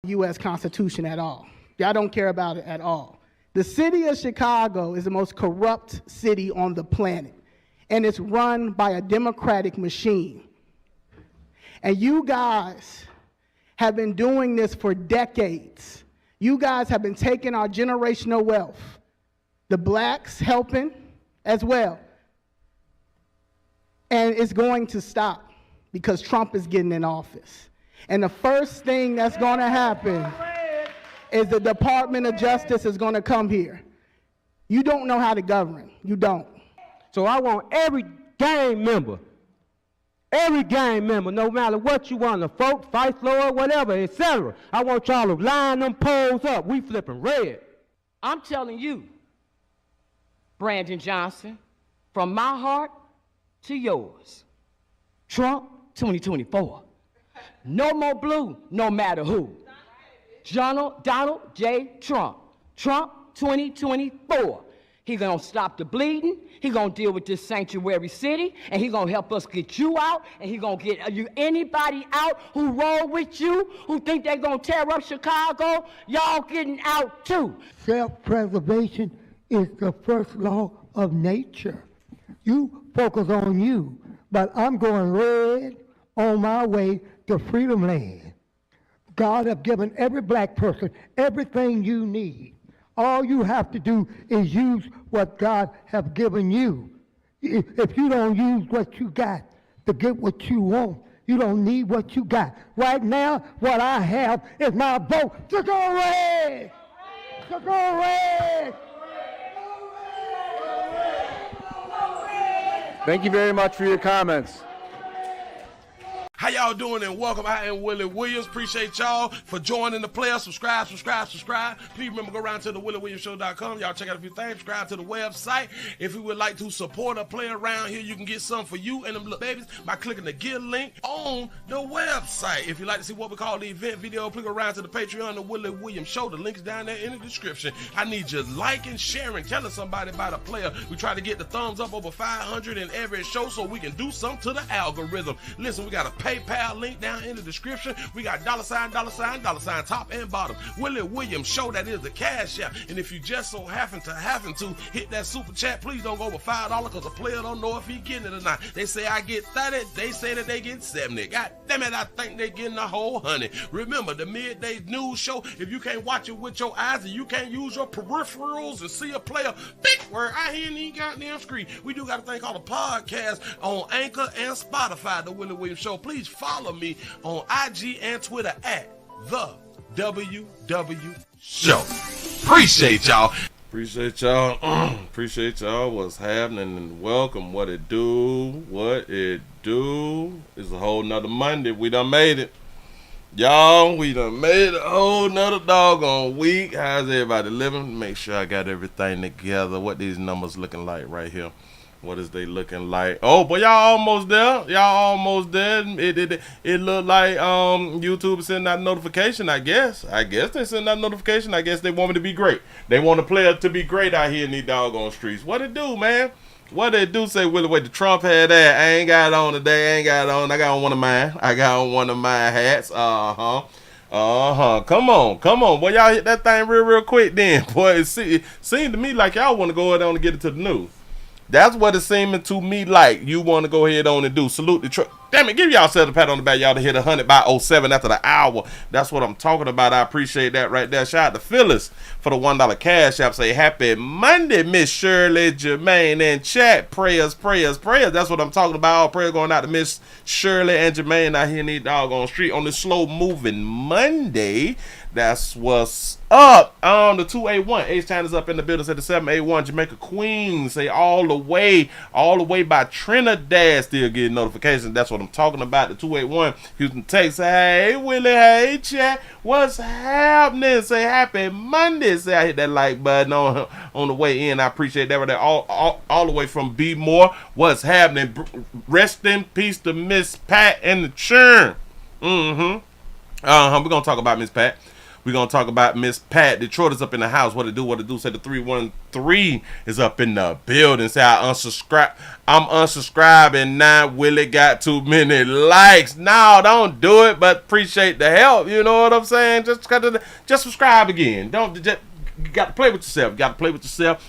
U.S. Constitution at all. Y'all don't care about it at all. The city of Chicago is the most corrupt city on the planet, and it's run by a Democratic machine. And you guys have been doing this for decades. You guys have been taking our generational wealth. The blacks helping as well. And it's going to stop because Trump is getting in office. And the first thing that's going to happen is the Department of Justice is going to come here. You don't know how to govern. You don't. So I want every gang member, no matter what you want, to vote, fight, floor, whatever, etc. I want y'all to line them polls up. We flipping red. I'm telling you, Brandon Johnson, from my heart to yours, Trump 2024. No more blue, no matter who. Donald J. Trump. Trump 2024. He gonna stop the bleeding. He gonna deal with this sanctuary city, and he gonna help us get you out, and he gonna get anybody out who roll with you, who think they gonna tear up Chicago. Y'all getting out too. Self-preservation is the first law of nature. You focus on you, but I'm going red on my way to Freedom Land. God has given every black person everything you need. All you have to do is use what God has given you. If you don't use what you got to get what you want, you don't need what you got. Right now, what I have is my vote to go red! To go red! Thank you very much for your comments. How y'all doing, and welcome. I am Willie Williams. Appreciate y'all for joining the player. Subscribe. Please remember, go around to the WillieWilliamsShow.com. Y'all check out a few things. Subscribe to the website. If you would like to support a player around here, you can get some for you and them little babies by clicking the Get link on the website. If you'd like to see what we call the event video, please go around to the Patreon, the Willie Williams Show. The link's down there in the description. I need you liking, sharing, telling somebody about a player. We try to get the thumbs up over 500 in every show so we can do something to the algorithm. Listen, we got a PayPal link down in the description. We got $sign, top and bottom. Willie Williams Show, that is the Cash App. And if you just so happen to hit that super chat, please don't go over $5 because a player don't know if he getting it or not. They say I get 30, they say that they get 70. God damn it, I think they getting a whole 100. Remember, the midday news show, if you can't watch it with your eyes and you can't use your peripherals and see a player, think where I hear any goddamn screen. We do got a thing called a podcast on Anchor and Spotify, the Willie Williams Show. Please follow me on IG and Twitter at the WW Show. Appreciate y'all. Appreciate y'all. What's happening and welcome. What it do? It's a whole nother Monday. We done made it. Y'all, we done made a whole nother doggone week. How's everybody living? Make sure I got everything together. What these numbers looking like right here? What is they looking like? Oh, but y'all almost there. It look like YouTube is sending out notification, I guess. They send out notification. I guess they want me to be great. They want a player to be great out here in these doggone streets. What it do, man? What they do say, Willie, wait, the Trump had that. I ain't got it on today. I got on one of mine. I got on one of my hats. Come on. Well, y'all hit that thing real quick then. Boy, it seemed to me like y'all want to go ahead on and get it to the news. That's what it's seeming to me like you want to go ahead on and do. Salute the truck. Damn it, give yourself a pat on the back, y'all, to hit 100 by 07 after the hour. That's what I'm talking about. I appreciate that right there. Shout out to Phyllis for the $1 Cash App. Say happy Monday, Miss Shirley Jermaine and chat. Prayers. That's what I'm talking about. All prayers going out to Miss Shirley and Jermaine out here in the doggone street on this slow moving Monday. That's what's up. The 281 H-Town is up in the building. At the 781 Jamaica Queens. Say all the way by Trinidad. Still getting notifications. That's what I'm talking about. The 281 Houston, Texas. Hey Willie, hey chat, what's happening? Say happy Monday. Say I hit that like button on the way in. I appreciate that right there. All the way from B More. What's happening? Rest in peace to Miss Pat and the churn. We're gonna talk about Miss Pat. We're going to talk about Miss Pat. Detroit is up in the house. What it do? Say the 313 is up in the building. Say I'm unsubscribing now. Willie got too many likes. No, don't do it, but appreciate the help. You know what I'm saying? Just subscribe again. You got to play with yourself.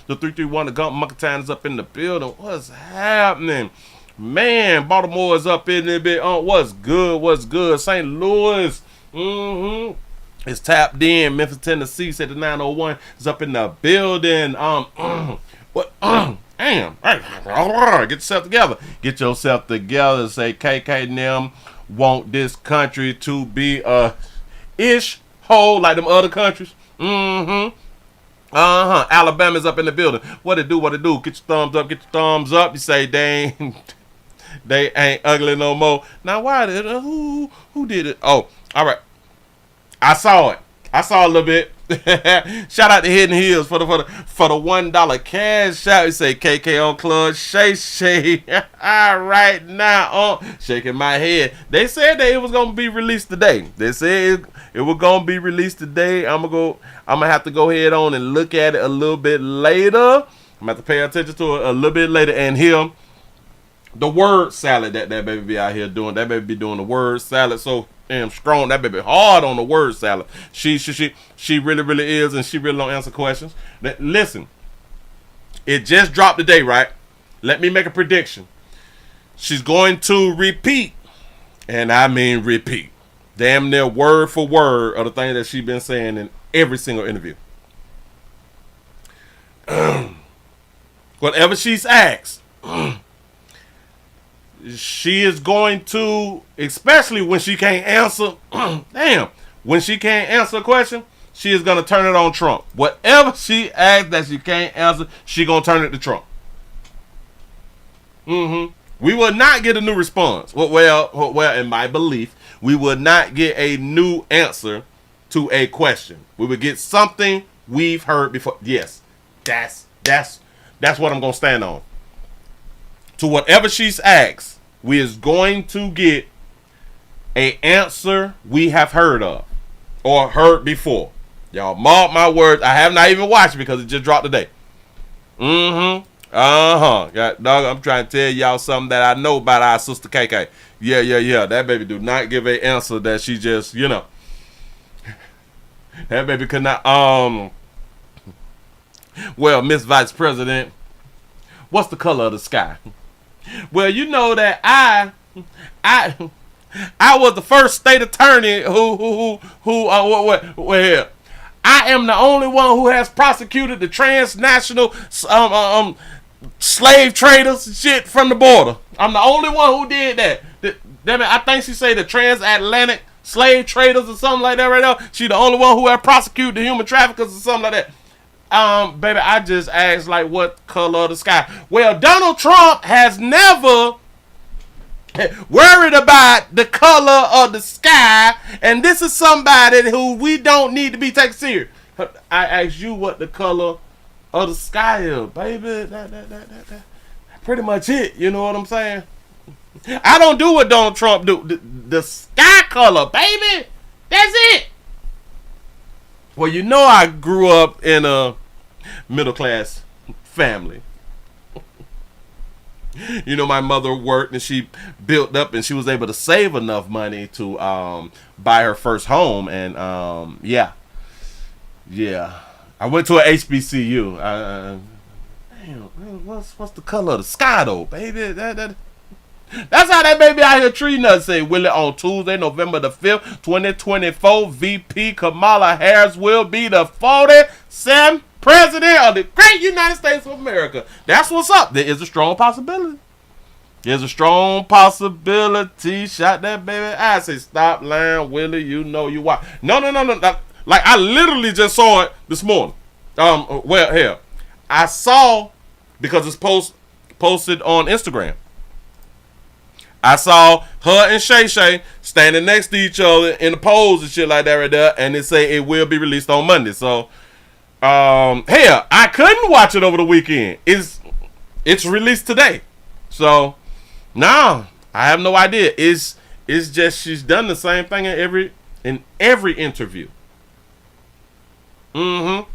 The 331, the Gump Monkey Town is up in the building. What's happening? Man, Baltimore is up in there. Bit. What's good? St. Louis. It's tapped in. Memphis, Tennessee, said the 901 is up in the building. What? Damn. Get yourself together. Say KK and them want this country to be a ish hole like them other countries. Alabama's up in the building. What it do? Get your thumbs up. You say they ain't ugly no more. Now why did who did it? Oh, all right. I saw it. I saw a little bit. Shout out to Hidden Hills for the $1 cash shout. You say KK on Club Shay right now. Shaking my head. They said that it was gonna be released today. They said it was gonna be released today. I'm gonna have to go ahead on and look at it a little bit later. I'm gonna have to pay attention to it a little bit later and hear the word salad that baby be out here doing. That baby be doing the word salad so damn strong. That baby hard on the word salad. She really is, and she really don't answer questions. Listen, it just dropped today, right? Let me make a prediction. She's going to repeat, and I mean repeat, damn near word for word of the thing that she's been saying in every single interview. Whatever she's asked, she is going to, especially when she can't answer, when she can't answer a question, she is going to turn it on Trump. Whatever she asks that she can't answer, she going to turn it to Trump. We will not get a new response. Well, in my belief, we will not get a new answer to a question. We will get something we've heard before. Yes, that's what I'm going to stand on. To whatever she's asked, we is going to get a answer we have heard of or heard before. Y'all mark my words. I have not even watched it because it just dropped today. God, dog, I'm trying to tell y'all something that I know about our sister KK. Yeah. That baby do not give a answer that she just, that baby could not. Well, Miss Vice President, what's the color of the sky? Well, you know that I was the first state attorney who I am the only one who has prosecuted the transnational slave traders and shit from the border. I'm the only one who did that. I think she say the transatlantic slave traders or something like that right now. She the only one who has prosecuted the human traffickers or something like that. Baby, I just asked, like, what color of the sky? Well, Donald Trump has never worried about the color of the sky, and this is somebody who we don't need to be taken serious. I asked you what the color of the sky is, baby. That pretty much it. You know what I'm saying? I don't do what Donald Trump do. The sky color, baby. That's it. Well, you know I grew up in a middle-class family. My mother worked and she built up and she was able to save enough money to buy her first home. And, yeah. I went to an HBCU. What's the color of the sky, though, baby? That's how that baby out here treating us. Say, Willie, on Tuesday, November the 5th, 2024, VP Kamala Harris will be the 47th president of the great United States of America. That's what's up. There is a strong possibility. There's a strong possibility. Shot that baby. I say, stop lying, Willie. You know you why. No. Like, I literally just saw it this morning. Well, here. I saw, because it's posted on Instagram. I saw her and Shay Shay standing next to each other in the pose and shit like that right there, and it say it will be released on Monday. So, hell, I couldn't watch it over the weekend. It's released today. So, no, I have no idea. It's just she's done the same thing in every interview. Mm-hmm.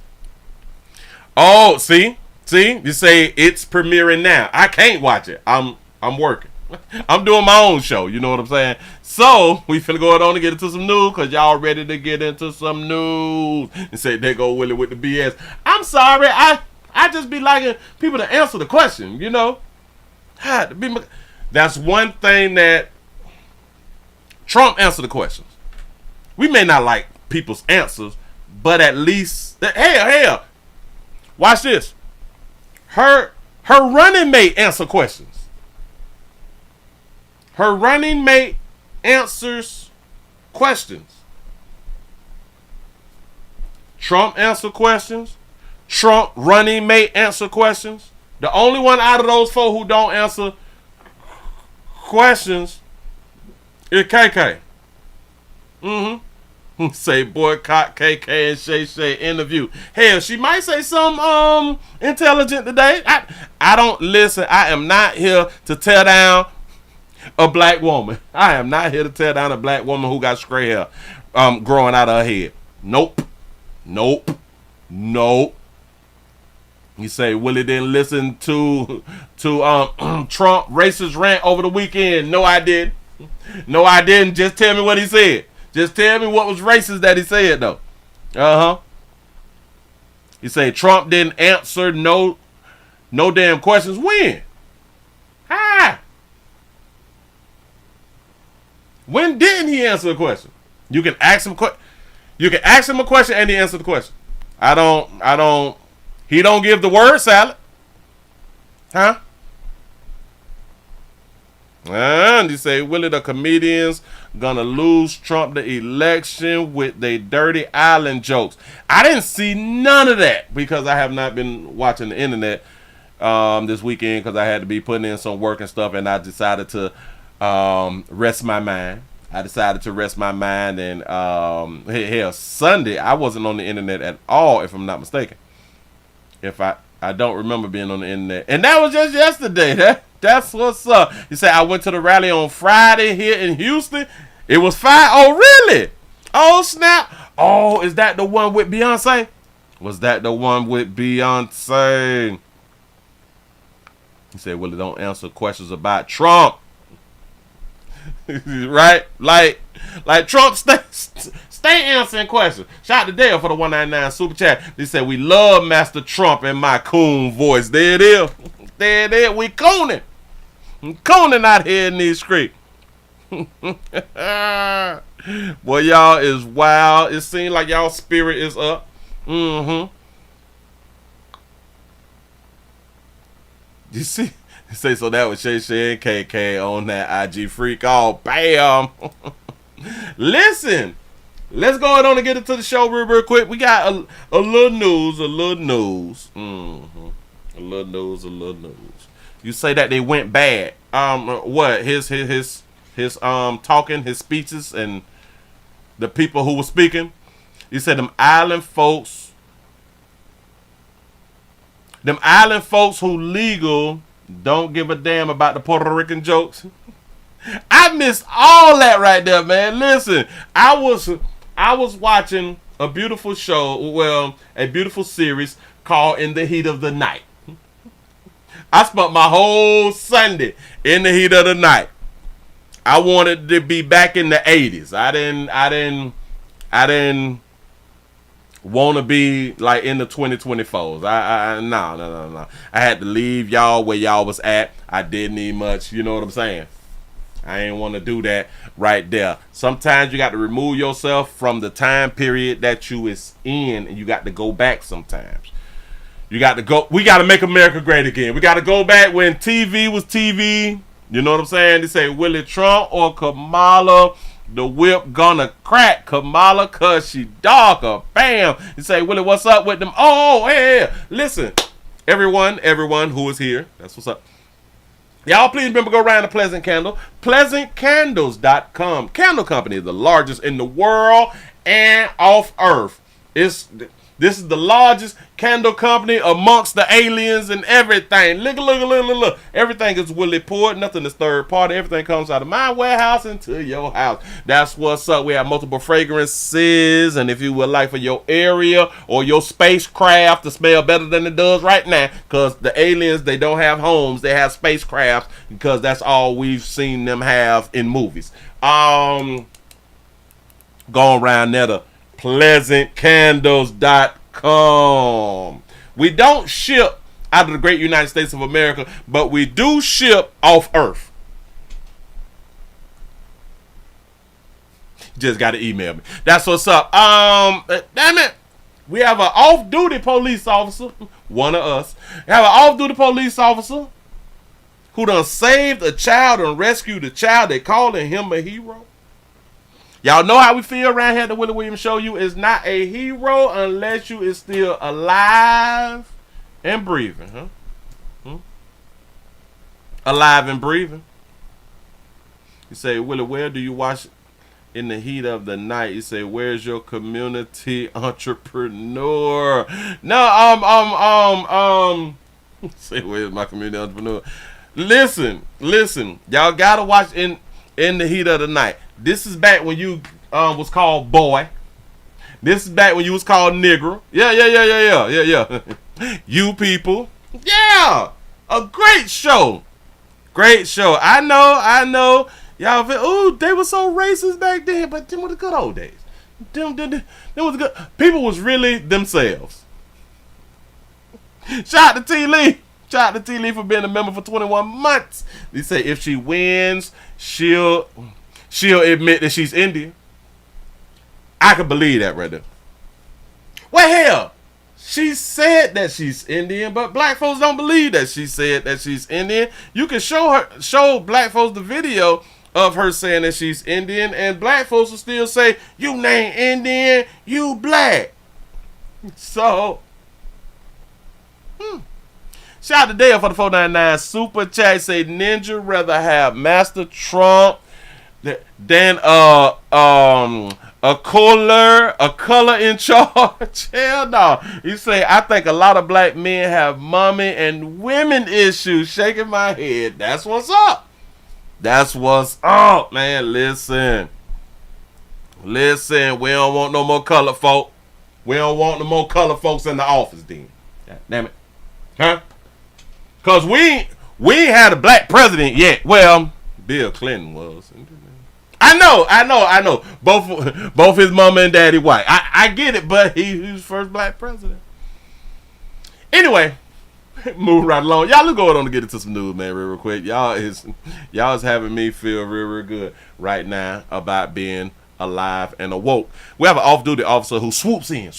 Oh, see, you say it's premiering now. I can't watch it. I'm working. I'm doing my own show. You know what I'm saying? So we finna go on and get into some news because y'all ready to get into some news and say there go Willie with the BS. I'm sorry. I just be liking people to answer the question. You know, that's one thing that Trump answered the questions. We may not like people's answers, but at least hell. Watch this. Her running mate answer questions. Her running mate answers questions. Trump answer questions. Trump running mate answer questions. The only one out of those four who don't answer questions is KK. Say boycott KK and Shay Shay interview. Hell, she might say something intelligent today. I don't listen. I am not here to tear down a black woman. I am not here to tear down a black woman who got stray hair growing out of her head. Nope. You say Willie didn't listen to Trump racist rant over the weekend. No, I didn't. Just tell me what he said. Just tell me what was racist that he said, though. He said Trump didn't answer no damn questions. When? Hi. When didn't he answer a question? You can ask him a question and he answer the question. He don't give the word salad. Huh? And you say, Willie, the comedians gonna lose Trump the election with their dirty island jokes. I didn't see none of that because I have not been watching the internet this weekend because I had to be putting in some work and stuff, and I decided to rest my mind. And hell, Sunday I wasn't on the internet at all, if I'm not mistaken. If I don't remember being on the internet, and that was just yesterday. That's what's up. You say I went to the rally on Friday here in Houston. It was fine. Oh, really? Oh, snap. Oh, is that the one with Beyonce? Was that the one with Beyonce? You say, well, don't answer questions about Trump. Right? Like Trump stay answering questions. Shout out to Dale for the 199 super chat. They said, we love Master Trump in my coon voice. There it is. We cooning. Cooning out here in these streets. Boy, y'all is wild. It seems like y'all spirit is up. You see? Say so that was Shay Shay and KK on that IG freak. Oh, bam. Listen. Let's go ahead on and get into the show real quick. We got a little news. A little news. You say that they went bad. What? His talking, his speeches, and the people who were speaking. You said them island folks who legal don't give a damn about the Puerto Rican jokes. I missed all that right there, man. Listen, I was watching a beautiful show, a beautiful series called In the Heat of the Night. I spent my whole Sunday in the heat of the night. I wanted to be back in the 80s. I didn't want to be like in the 2024s. No. I had to leave y'all where y'all was at. I didn't need much. You know what I'm saying? I ain't want to do that right there. Sometimes you got to remove yourself from the time period that you is in, and you got to go back sometimes. You got to go. We got to make America great again. We got to go back when TV was TV. You know what I'm saying? They say Willie Trump or Kamala, the whip gonna crack Kamala cause she darker. Bam. You say, Willie, what's up with them? Oh, hey. Listen, everyone who is here, that's what's up. Y'all please remember, go around to Pleasant Candle. PleasantCandles.com. Candle company is the largest in the world and off earth. It's This is the largest candle company amongst the aliens and everything. Look. Everything is Willie poured. Nothing is third party. Everything comes out of my warehouse into your house. That's what's up. We have multiple fragrances. And if you would like for your area or your spacecraft to smell better than it does right now, because the aliens, they don't have homes. They have spacecrafts because that's all we've seen them have in movies. Going around there to pleasantcandles.com. We don't ship out of the great United States of America, but we do ship off Earth. Just got to email me. That's what's up. Damn it. We have an off-duty police officer, one of us. We have an off-duty police officer who done saved a child and rescued a child. They calling him a hero. Y'all know how we feel around here at the Willie Williams Show. You is not a hero unless you is still alive and breathing, huh? Alive and breathing. You say, Willie, where do you watch in the heat of the night? You say, where's your community entrepreneur? No, say, where's my community entrepreneur? Listen. Y'all gotta watch in the heat of the night. This is back when you was called boy. This is back when you was called nigger. Yeah. You people. Yeah. A great show. I know. Y'all feel, ooh, they were so racist back then, but them were the good old days. Them was good. People was really themselves. Shout out to T. Lee. Shout out to T. Lee for being a member for 21 months. They say if she wins, she'll admit that she's Indian. I could believe that right there. Well, hell, she said that she's Indian, but black folks don't believe that she said that she's Indian. You can show black folks the video of her saying that she's Indian, and black folks will still say, you ain't Indian, you black. So, shout out to Dale for the 499 super chat. Say Ninja rather have Master Trump than a color in charge. Hell no. You say, I think a lot of black men have mommy and women issues. Shaking my head. That's what's up. That's what's up, man. Listen. We don't want no more color folk. We don't want no more color folks in the office, then. God damn it. Huh? Because we ain't had a black president yet. Well, Bill Clinton was. I know. Both his mama and daddy white. I get it, but he was first black president. Anyway, move right along. Y'all, let's go on to get into some news, man, real quick. Y'all is having me feel real good right now about being alive and awoke. We have an off-duty officer who swoops in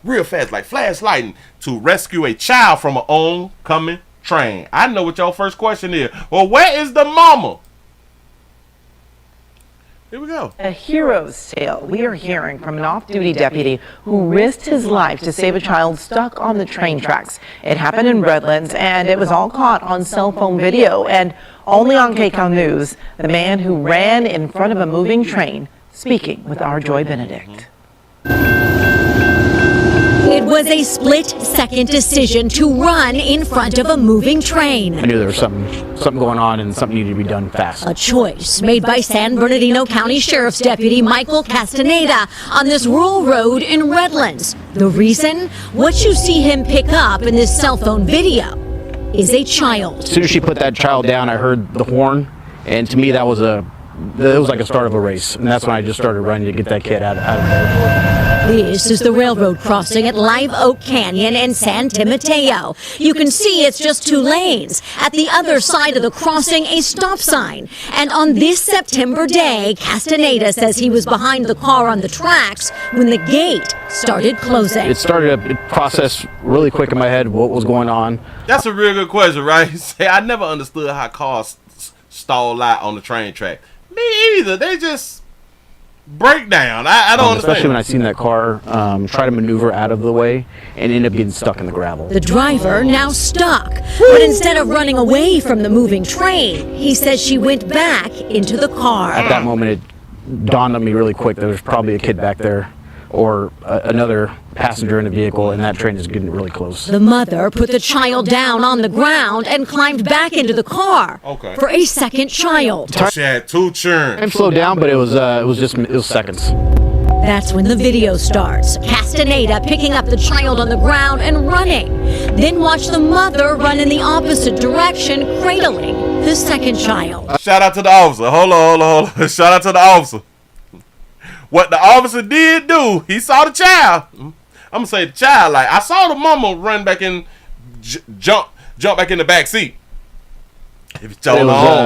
real fast, like flash lightning, to rescue a child from an oncoming train. I know what your first question is. Well, where is the mama? Here we go. A hero's tale. We are hearing from an off-duty deputy who risked his life to save a child stuck on the train tracks. It happened in Redlands, and it was all caught on cell phone video. And only on KCAL News, the man who ran in front of a moving train, speaking with our Joy Benedict. It was a split-second decision to run in front of a moving train. I knew there was something going on and something needed to be done fast. A choice made by San Bernardino County Sheriff's Deputy Michael Castaneda on this rural road in Redlands. The reason? What you see him pick up in this cell phone video is a child. As soon as she put that child down, I heard the horn, and to me that was like a start of a race, and that's when I just started running to get that kid out of there. This is the railroad crossing at Live Oak Canyon and San Timoteo. You can see it's just 2 lanes. At the other side of the crossing, a stop sign. And on this September day, Castaneda says he was behind the car on the tracks when the gate started closing. It started a process really quick in my head, what was going on. That's a real good question, right? Say, I never understood how cars stall out on the train track. Me either. They just break down. I don't understand. Especially when I seen that car try to maneuver out of the way and end up getting stuck in the gravel. The driver now stuck, but instead of running away from the moving train, he says she went back into the car. At that moment, it dawned on me really quick that there's probably a kid back there or another passenger in the vehicle, and that train is getting really close. The mother put the child down on the ground and climbed back into the car for a second child. She had 2 children. And slowed down, but it was seconds. That's when the video starts. Castaneda picking up the child on the ground and running. Then watch the mother run in the opposite direction, cradling the second child. Shout out to the officer. Hold on. Shout out to the officer. What the officer did do, he saw the child. I'm gonna say the child. Like, I saw the mama run back in, jump back in the back seat. If it's on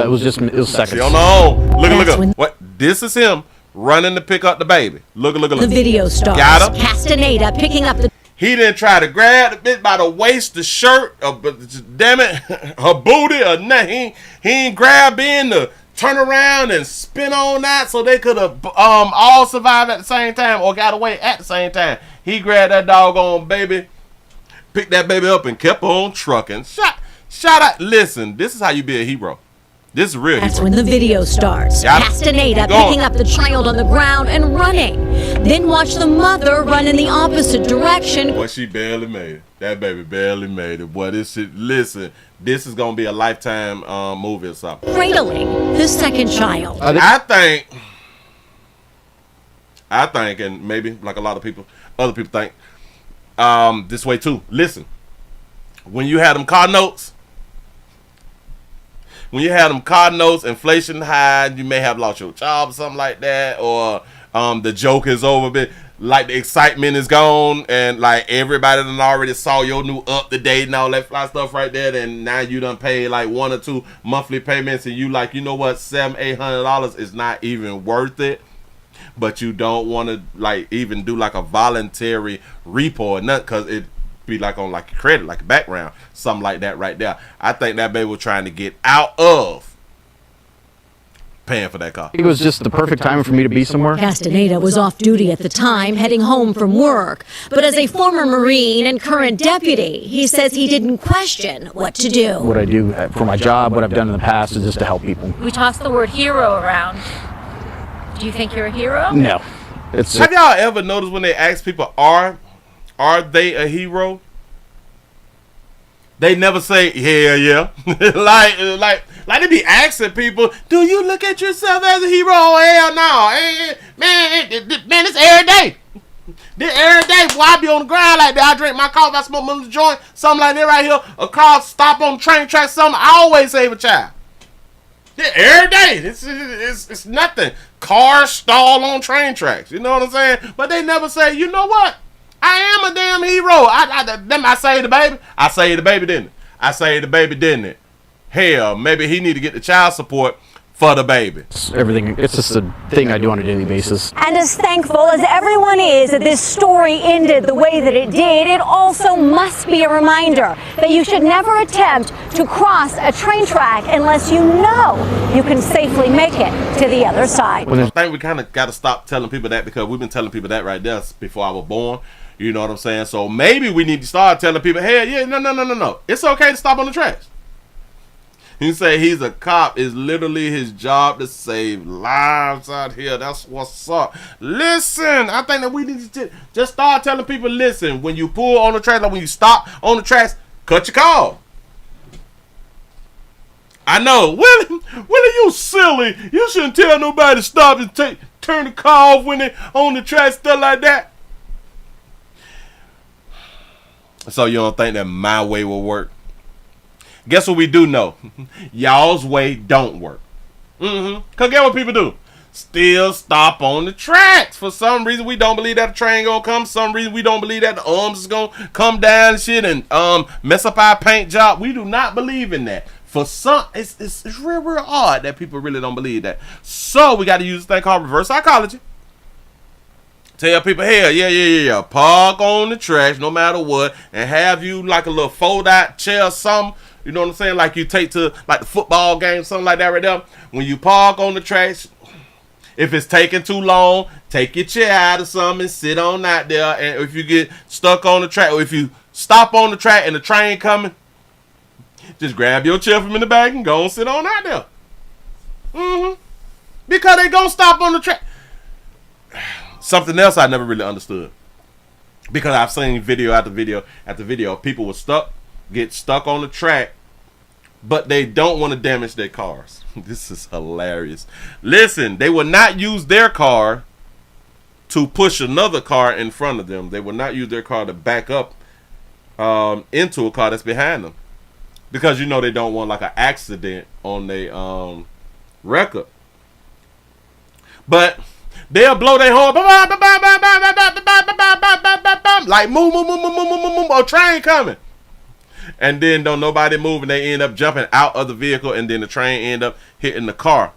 It was seconds. She on her own. Look. What? This is him running to pick up the baby. Look. The video starts. Got him. Castaneda picking up the. He didn't try to grab the bitch by the waist, the shirt, damn it, her booty, or nothing. He ain't grab in to turn around and spin on that so they could have all survived at the same time or got away at the same time. He grabbed that doggone baby, picked that baby up, and kept on trucking. Shout out. Listen, this is how you be a hero. This is real. That's when the video starts. Castaneda picking up the child on the ground and running. Then watch the mother run in the opposite direction. Boy, she barely made it. That baby barely made it. Boy, this shit, listen, this is going to be a Lifetime movie or something. Cradling the second child. I think, and maybe like a lot of people, other people think this way too. Listen, when you had them car notes, inflation high, you may have lost your job or something like that, or the joke is over, but like the excitement is gone, and like everybody done already saw your new up to date and all that fly stuff right there, and now you done paid like 1 or 2 monthly payments, and you like, you know what, $700-800 is not even worth it, but you don't want to like even do like a voluntary repo or nothing, because it be like on like a credit, like a background, something like that right there. I think that baby was trying to get out of paying for that car. It was just the perfect time for me to be somewhere. Castaneda was off duty at the time, heading home from work. But as a former Marine and current deputy, he says he didn't question what to do. What I do for my job, what I've done in the past, is just to help people. We toss the word hero around. Do you think you're a hero? No. Have y'all ever noticed when they ask people, are they a hero? They never say, yeah. like they be asking people, do you look at yourself as a hero? Hell no. Man, it's every day. This every day, boy, I be on the ground like that. I drink my coffee, I smoke my joint, something like that right here. A car stop on the train track, something. I always save a child. This every day. It's nothing. Cars stall on train tracks. You know what I'm saying? But they never say, you know what? I am a damn hero. I saved the baby. I saved the baby, didn't it? I saved the baby, didn't it? Hell, maybe he need to get the child support for the baby. It's just a thing I do on a daily basis. And as thankful as everyone is that this story ended the way that it did, it also must be a reminder that you should never attempt to cross a train track unless you know you can safely make it to the other side. I think we kind of got to stop telling people that, because we've been telling people that right there before I was born. You know what I'm saying? So maybe we need to start telling people, hey, yeah, no. It's okay to stop on the tracks. He say he's a cop. It's literally his job to save lives out here. That's what's up. Listen, I think that we need to just start telling people, listen, when you pull on the tracks, like when you stop on the tracks, cut your call. I know. Willie, you silly. You shouldn't tell nobody to stop and turn the car off when they on the tracks, stuff like that. So you don't think that my way will work? Guess what we do know? Y'all's way don't work. Cause get what people do? Still stop on the tracks. For some reason we don't believe that the train gonna come. Some reason we don't believe that the arms is gonna come down and shit and mess up our paint job. We do not believe in that. For some, it's real odd that people really don't believe that. So we got to use this thing called reverse psychology. Tell people, hey, yeah, park on the tracks no matter what, and have you like a little fold-out chair or something, you know what I'm saying, like you take to like the football game, something like that right there. When you park on the tracks, if it's taking too long, take your chair out or something and sit on out there. And if you get stuck on the track, or if you stop on the track and the train coming, just grab your chair from in the back and go and sit on out there. Because they gonna stop on the track. Something else I never really understood, because I've seen video after video after video. People will get stuck on the track, but they don't want to damage their cars. This is hilarious. Listen, they will not use their car to push another car in front of them. They will not use their car to back up into a car that's behind them, because they don't want like an accident on their record. But they'll blow their horn, like move, a train coming. And then don't nobody move, and they end up jumping out of the vehicle, and then the train end up hitting the car.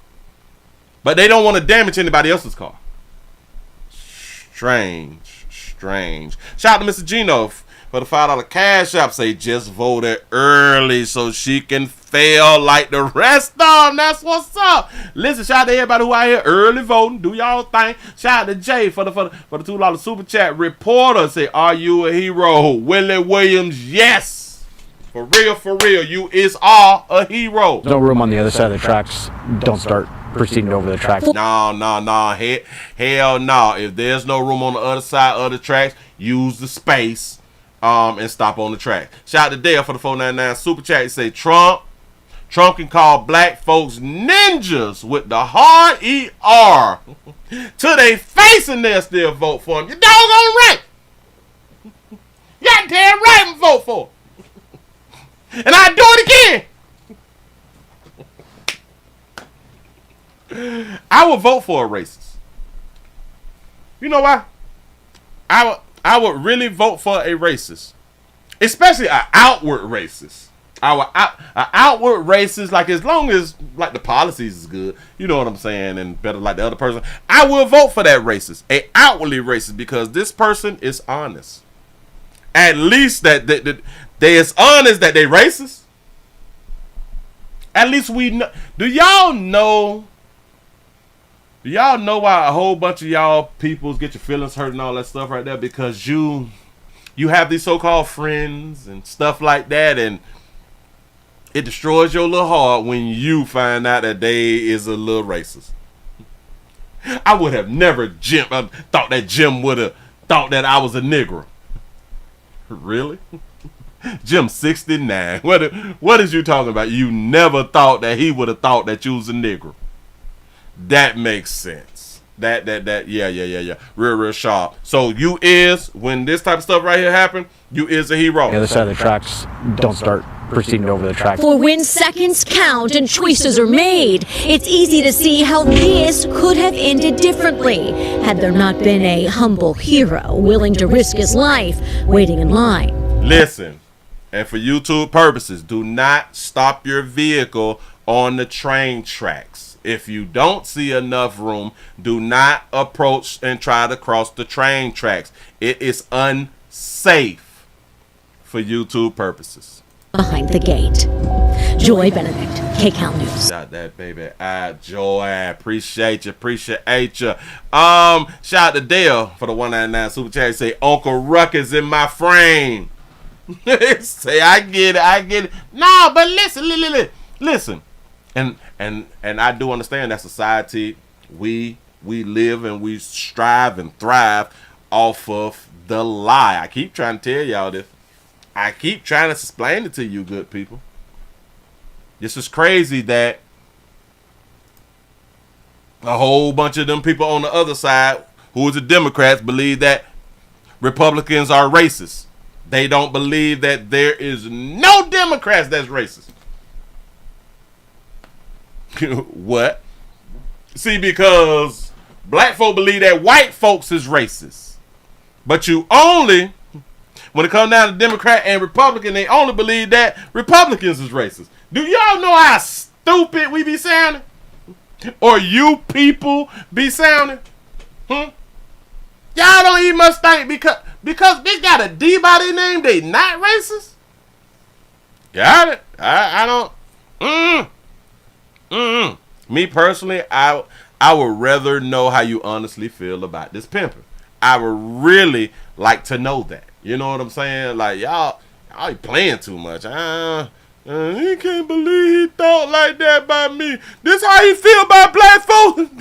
But they don't want to damage anybody else's car. Strange. Shout out to Mr. Gino for the $5 cash app. Say just voted early so she can fail like the rest of them. That's what's up. Listen, shout out to everybody who out here early voting. Do y'all thing. Shout out to Jay for the $2 super chat. Reporter say, are you a hero? Willie Williams, yes. For real, you are a hero. No room on the other side of the tracks. Don't start proceeding over the tracks. No. Hell no. If there's no room on the other side of the tracks, use the space and stop on the track. Shout out to Dale for the 499 super chat. He say Trump can call black folks ninjas with the hard ER to they face, and they'll still vote for him. You doggone right. You damn right and vote for him. And I do it again. I would vote for a racist. You know why? I would really vote for a racist, especially an outward racist. An outward racist, like as long as like the policies is good, you know what I'm saying, and better like the other person, I will vote for that racist, a outwardly racist, because this person is honest. At least that they is honest that they racist. At least we know. Do y'all know why a whole bunch of y'all peoples get your feelings hurt and all that stuff right there? Because you have these so-called friends and stuff like that, and it destroys your little heart when you find out that they is a little racist. I would have never thought that Jim would have thought that I was a Negro. Really? Jim 69. What is you talking about? You never thought that he would have thought that you was a Negro. That makes sense. That yeah. Real sharp. So you is, when this type of stuff right here happen, you is a hero. The other side of the tracks, don't start proceeding over the track. For when seconds count and choices are made, it's easy to see how this could have ended differently had there not been a humble hero willing to risk his life waiting in line. Listen, and for YouTube purposes, do not stop your vehicle on the train tracks. If you don't see enough room, do not approach and try to cross the train tracks. It is unsafe for YouTube purposes. Behind the gate. Joy Benedict, KCAL News. Shout that baby. Joy. Appreciate you. Shout out to Dale for the 199 super chat. Say Uncle Ruckus in my frame. Say I get it. No, but listen. And I do understand that society, we live and we strive and thrive off of the lie. I keep trying to tell y'all this. I keep trying to explain it to you good people. This is crazy that a whole bunch of them people on the other side, who is the Democrats, believe that Republicans are racist. They don't believe that there is no Democrats that's racist. What? See, because black folk believe that white folks is racist. But you only, when it comes down to Democrat and Republican, they only believe that Republicans is racist. Do y'all know how stupid we be sounding? Or you people be sounding? Y'all don't even must think because they got a D by their name, they not racist? Got it? I don't. Me personally, I would rather know how you honestly feel about this pimping. I would really like to know that. You know what I'm saying? Like, y'all playing too much. He can't believe he thought like that about me. This how he feel about black folks.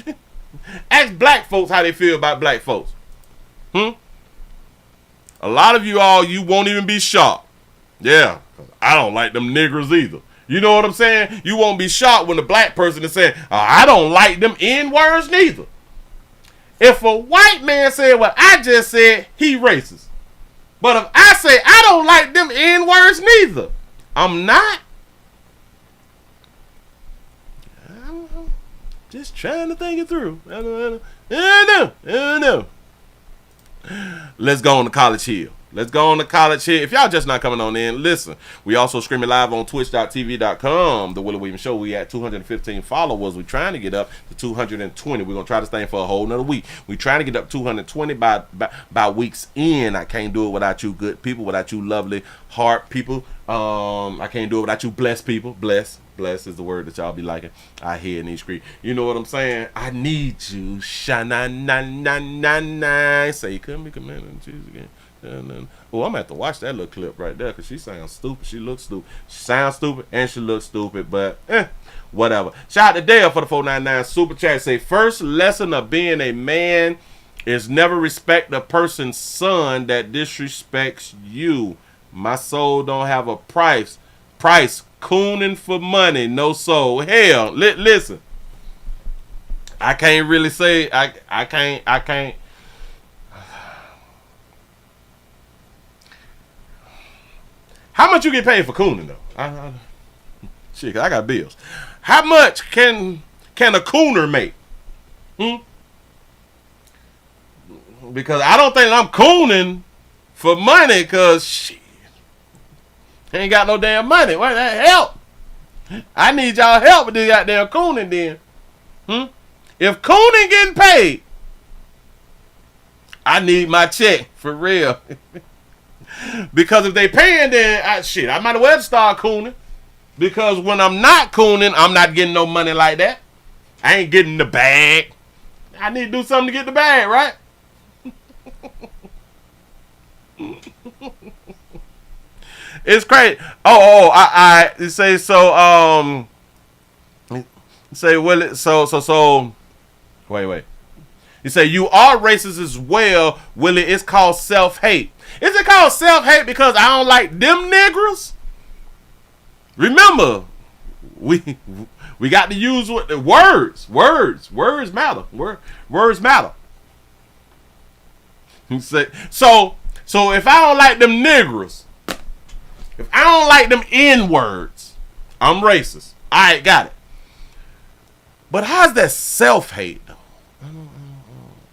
Ask black folks how they feel about black folks. A lot of you all, you won't even be shocked. Yeah, I don't like them niggers either. You know what I'm saying? You won't be shocked when the black person is saying, I don't like them N-words neither. If a white man said what I just said, he racist. But if I say I don't like them N-words neither, I'm not. Just trying to think it through. I know. Let's go on to College Hill. Let's go on to College Hill. If y'all just not coming on in, listen. We also streaming live on twitch.tv.com. The Willie Williams Show. We at 215 followers. We're trying to get up to 220. We're going to try to stay for a whole nother week. We're trying to get up 220 by week's end. I can't do it without you good people, without you lovely heart people. I can't do it without you blessed people. Bless is the word that y'all be liking. I hear in these streets. You know what I'm saying? I need you. Sha-na-na-na-na-na. Say, come be commanded in Jesus again. Oh, I'm gonna have to watch that little clip right there because she sounds stupid. She looks stupid. She sounds stupid and she looks stupid, but whatever. Shout out to Dale for the 499 super chat. Say, first lesson of being a man is never respect a person's son that disrespects you. My soul don't have a price. Cooning for money, no soul. Hell, listen. I can't really say. I can't. How much you get paid for cooning though? Shit, 'cause I got bills. How much can a cooner make? Because I don't think I'm cooning for money. Cause shit, ain't got no damn money. What that help? I need y'all help with this goddamn cooning then. If cooning getting paid, I need my check for real. Because if they paying, then I might as well start cooning. Because when I'm not cooning, I'm not getting no money like that. I ain't getting the bag. I need to do something to get the bag, right? It's crazy. I say so. Say Willie. So. Wait. You say you are racist as well, Willie. It's called self-hate. Is it called self-hate because I don't like them niggers? Remember, we got to use words. Words matter. Words matter. You say so if I don't like them niggers, if I don't like them N-words, I'm racist. I got it. But how's that self-hate though?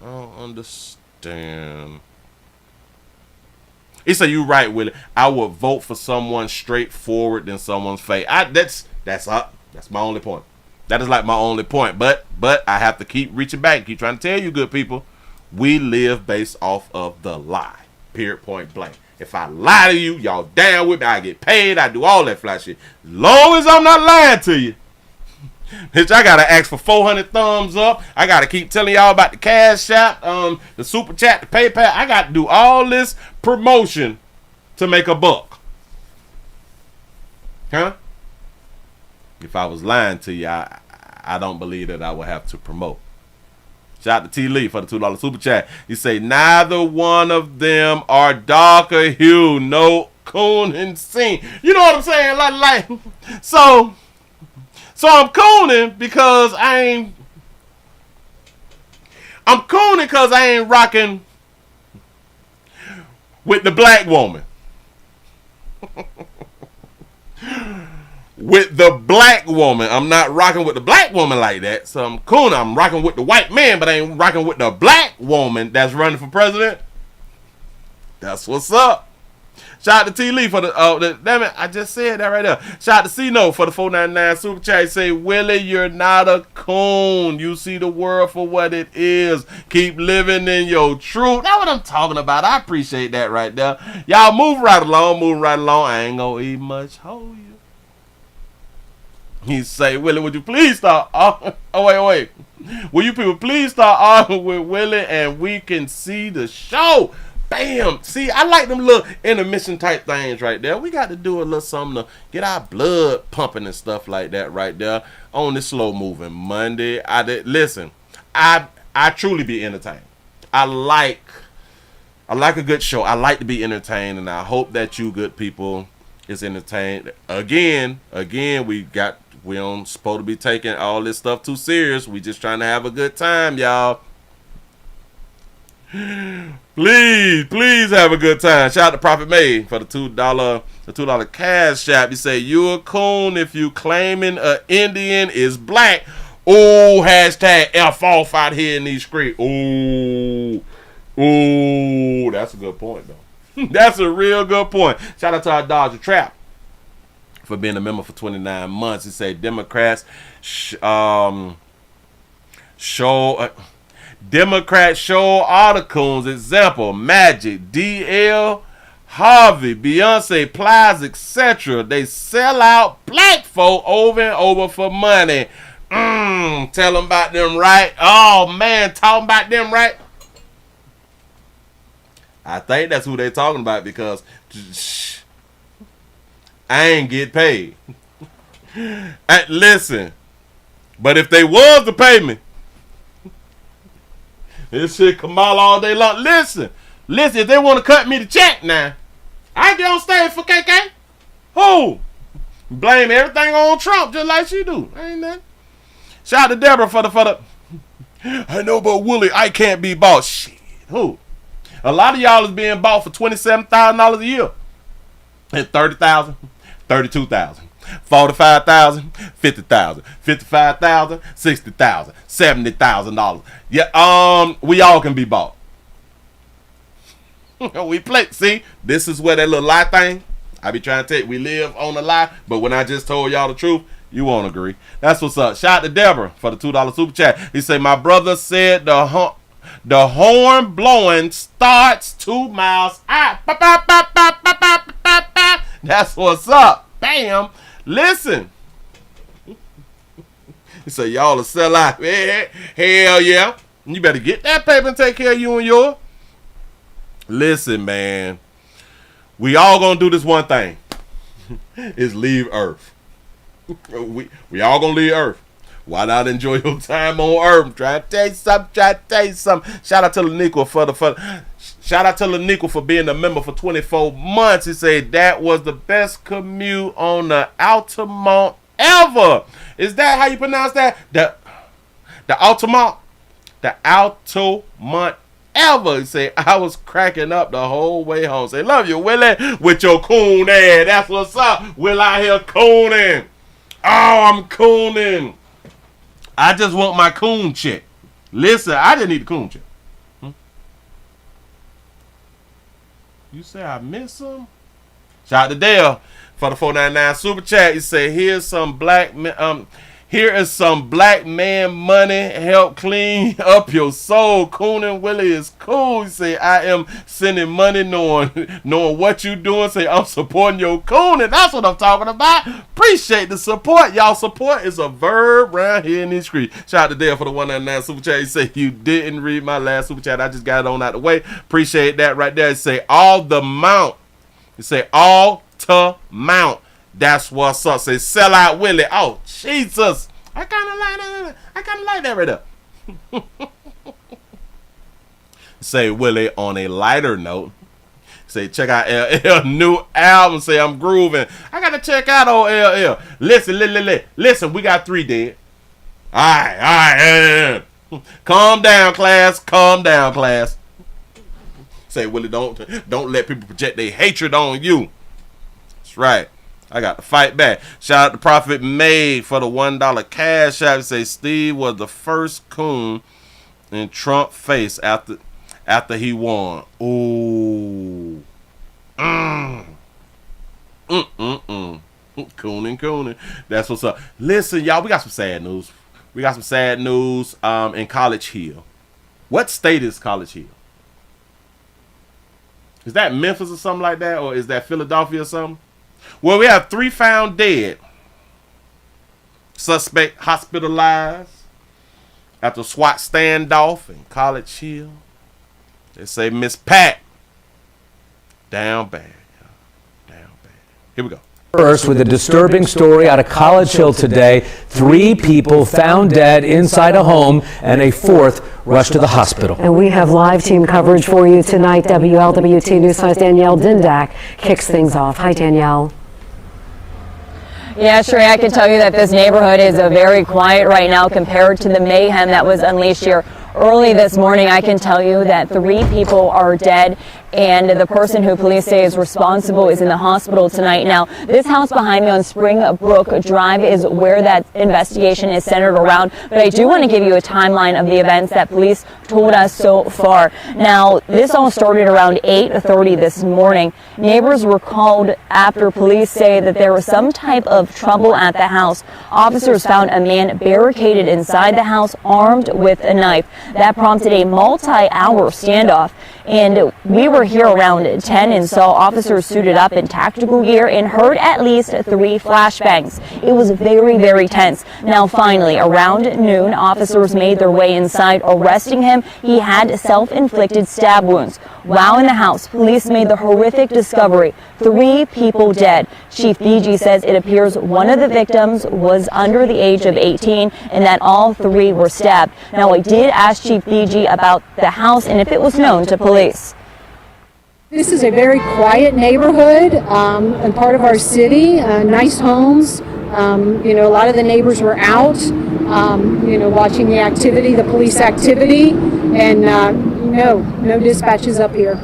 I don't understand. He said, "You right, Willie. I would vote for someone straightforward than someone's fake." That's my only point. That is like my only point. But I have to keep reaching back, keep trying to tell you, good people, we live based off of the lie. Period. Point blank. If I lie to you, y'all down with me. I get paid. I do all that fly shit. As long as I'm not lying to you. Bitch, I gotta ask for 400 thumbs up. I gotta keep telling y'all about the Cash App, the Super Chat, the PayPal. I got to do all this promotion to make a buck. Huh? If I was lying to you, I don't believe that I would have to promote. Shout out to T. Lee for the $2 Super Chat. You say, neither one of them are darker hue, no cooning scene. You know what I'm saying? Like, so I'm cooning because I'm cooning because I ain't rocking with the black woman. With the black woman. I'm not rocking with the black woman like that. So I'm cooning. I'm rocking with the white man, but I ain't rocking with the black woman that's running for president. That's what's up. Shout out to T. Lee for the damn it, I just said that right there. Shout out to C-No for the 499 Super Chat. Say, Willie, you're not a coon. You see the world for what it is. Keep living in your truth. That's what I'm talking about. I appreciate that right there. Y'all move right along. I ain't gonna eat much. Hold you. He say, Willie, would you please start? Oh, wait. Will you people please start arguing with Willie and we can see the show? Bam! See, I like them little intermission type things right there. We got to do a little something to get our blood pumping and stuff like that right there on this slow moving Monday. Listen, I truly be entertained. I like a good show. I like to be entertained, and I hope that you good people is entertained. Again, we don't supposed to be taking all this stuff too serious. We just trying to have a good time, y'all. Please have a good time. Shout out to Prophet May for the $2 cash app. You say you a coon if you claiming a Indian is black. Oh, hashtag F off out here in these streets. Oh, that's a good point though. That's a real good point. Shout out to our Dodger Trap for being a member for 29 months. He say Democrats Democrats show all the coons. Example: Magic, DL, Harvey, Beyonce, Plies, etc. They sell out black folk over and over for money. Tell them about them right. Oh man, talking about them right. I think that's who they talking about because I ain't get paid. Listen, but if they was to pay me, this shit Kamala all day long. Listen, if they want to cut me the check now, I get on stage for KK. Who? Blame everything on Trump just like she do. Ain't that? Shout out to Deborah for the. I know, but Willie, I can't be bought. Shit. Who? A lot of y'all is being bought for $27,000 a year. And $30,000, $32,000, $45,000, $50,000, $55,000, $60,000, $70,000. Yeah, we all can be bought. We play. See, this is where that little lie thing. I be trying to tell you, we live on a lie, but when I just told y'all the truth, you won't agree. That's what's up. Shout out to Deborah for the $2 super chat. He said, my brother said the horn blowing starts 2 miles out. That's what's up. Bam. Listen. He said, y'all will sell out. Hell yeah. You better get that paper and take care of you and yours. Listen, man. We all gonna do this one thing. Is leave Earth. We all gonna leave Earth. Why not enjoy your time on Earth? I'm trying to tell you something. Shout out to Laniqua for being a member for 24 months. He said that was the best commute on the Altamont ever. Is that how you pronounce that? The Altamont? The Altamont ever. He said I was cracking up the whole way home. Say, love you, Willie, with your coon ass. That's what's up. Will out here cooning. Oh, I'm cooning. I just want my coon check. Listen, I didn't need the coon check. You say I miss some? Shout out to Dale for the 499 super chat. He said, here is some black man money. Help clean up your soul. Coonin' Willie is cool. He said, I am sending money knowing what you doing. Say, I'm supporting your coonin'. That's what I'm talking about. Appreciate the support. Y'all support is a verb around here in these streets. Shout out to Dale for the 199 super chat. He said, you didn't read my last super chat. I just got it on out the way. Appreciate that right there. He say, all the mount. He say, all to mount. That's what's up. Say, sell out Willie. Oh, Jesus. I kind of like that right there. Say, Willie, on a lighter note, say, check out LL new album. Say, I'm grooving. I got to check out old LL. Listen, we got 3 dead. All right. Calm down, class. Say, Willie, don't let people project their hatred on you. That's right. I got to fight back. Shout out to Prophet May for the $1 cash app. Say Steve was the first coon in Trump face after he won. Ooh. Cooning. That's what's up. Listen, y'all, we got some sad news. In College Hill. What state is College Hill? Is that Memphis or something like that? Or is that Philadelphia or something? Well, we have 3 found dead. Suspect hospitalized after SWAT standoff in College Hill. They say Miss Pat down bad. Down bad. Here we go. First, with a disturbing story out of College Hill today. 3 people found dead inside a home and a 4th rushed to the hospital. And we have live team coverage for you tonight. WLWT News 5's Danielle Dindak kicks things off. Hi, Danielle. Yeah, Sheree, I can tell you that this neighborhood is very quiet right now compared to the mayhem that was unleashed here early this morning. I can tell you that 3 people are dead, and the person who police say is responsible is in the hospital tonight. Now, this house behind me on Springbrook Drive is where that investigation is centered around, but I do want to give you a timeline of the events that police told us so far. Now, this all started around 8:30 this morning. Neighbors were called after police say that there was some type of trouble at the house. Officers found a man barricaded inside the house, armed with a knife. That prompted a multi-hour standoff, and we were here around 10 and saw officers suited up in tactical gear and heard at least 3 flashbangs. It was very, very tense. Now, finally, around noon, officers made their way inside, arresting him. He had self-inflicted stab wounds. While in the house, police made the horrific discovery: 3 people dead. Chief BG says it appears one of the victims was under the age of 18 and that all 3 were stabbed. Now, I did ask Chief BG about the house and if it was known to police. This is a very quiet neighborhood and part of our city. Nice homes. You know, a lot of the neighbors were out, you know, watching the activity, the police activity, and no dispatches up here.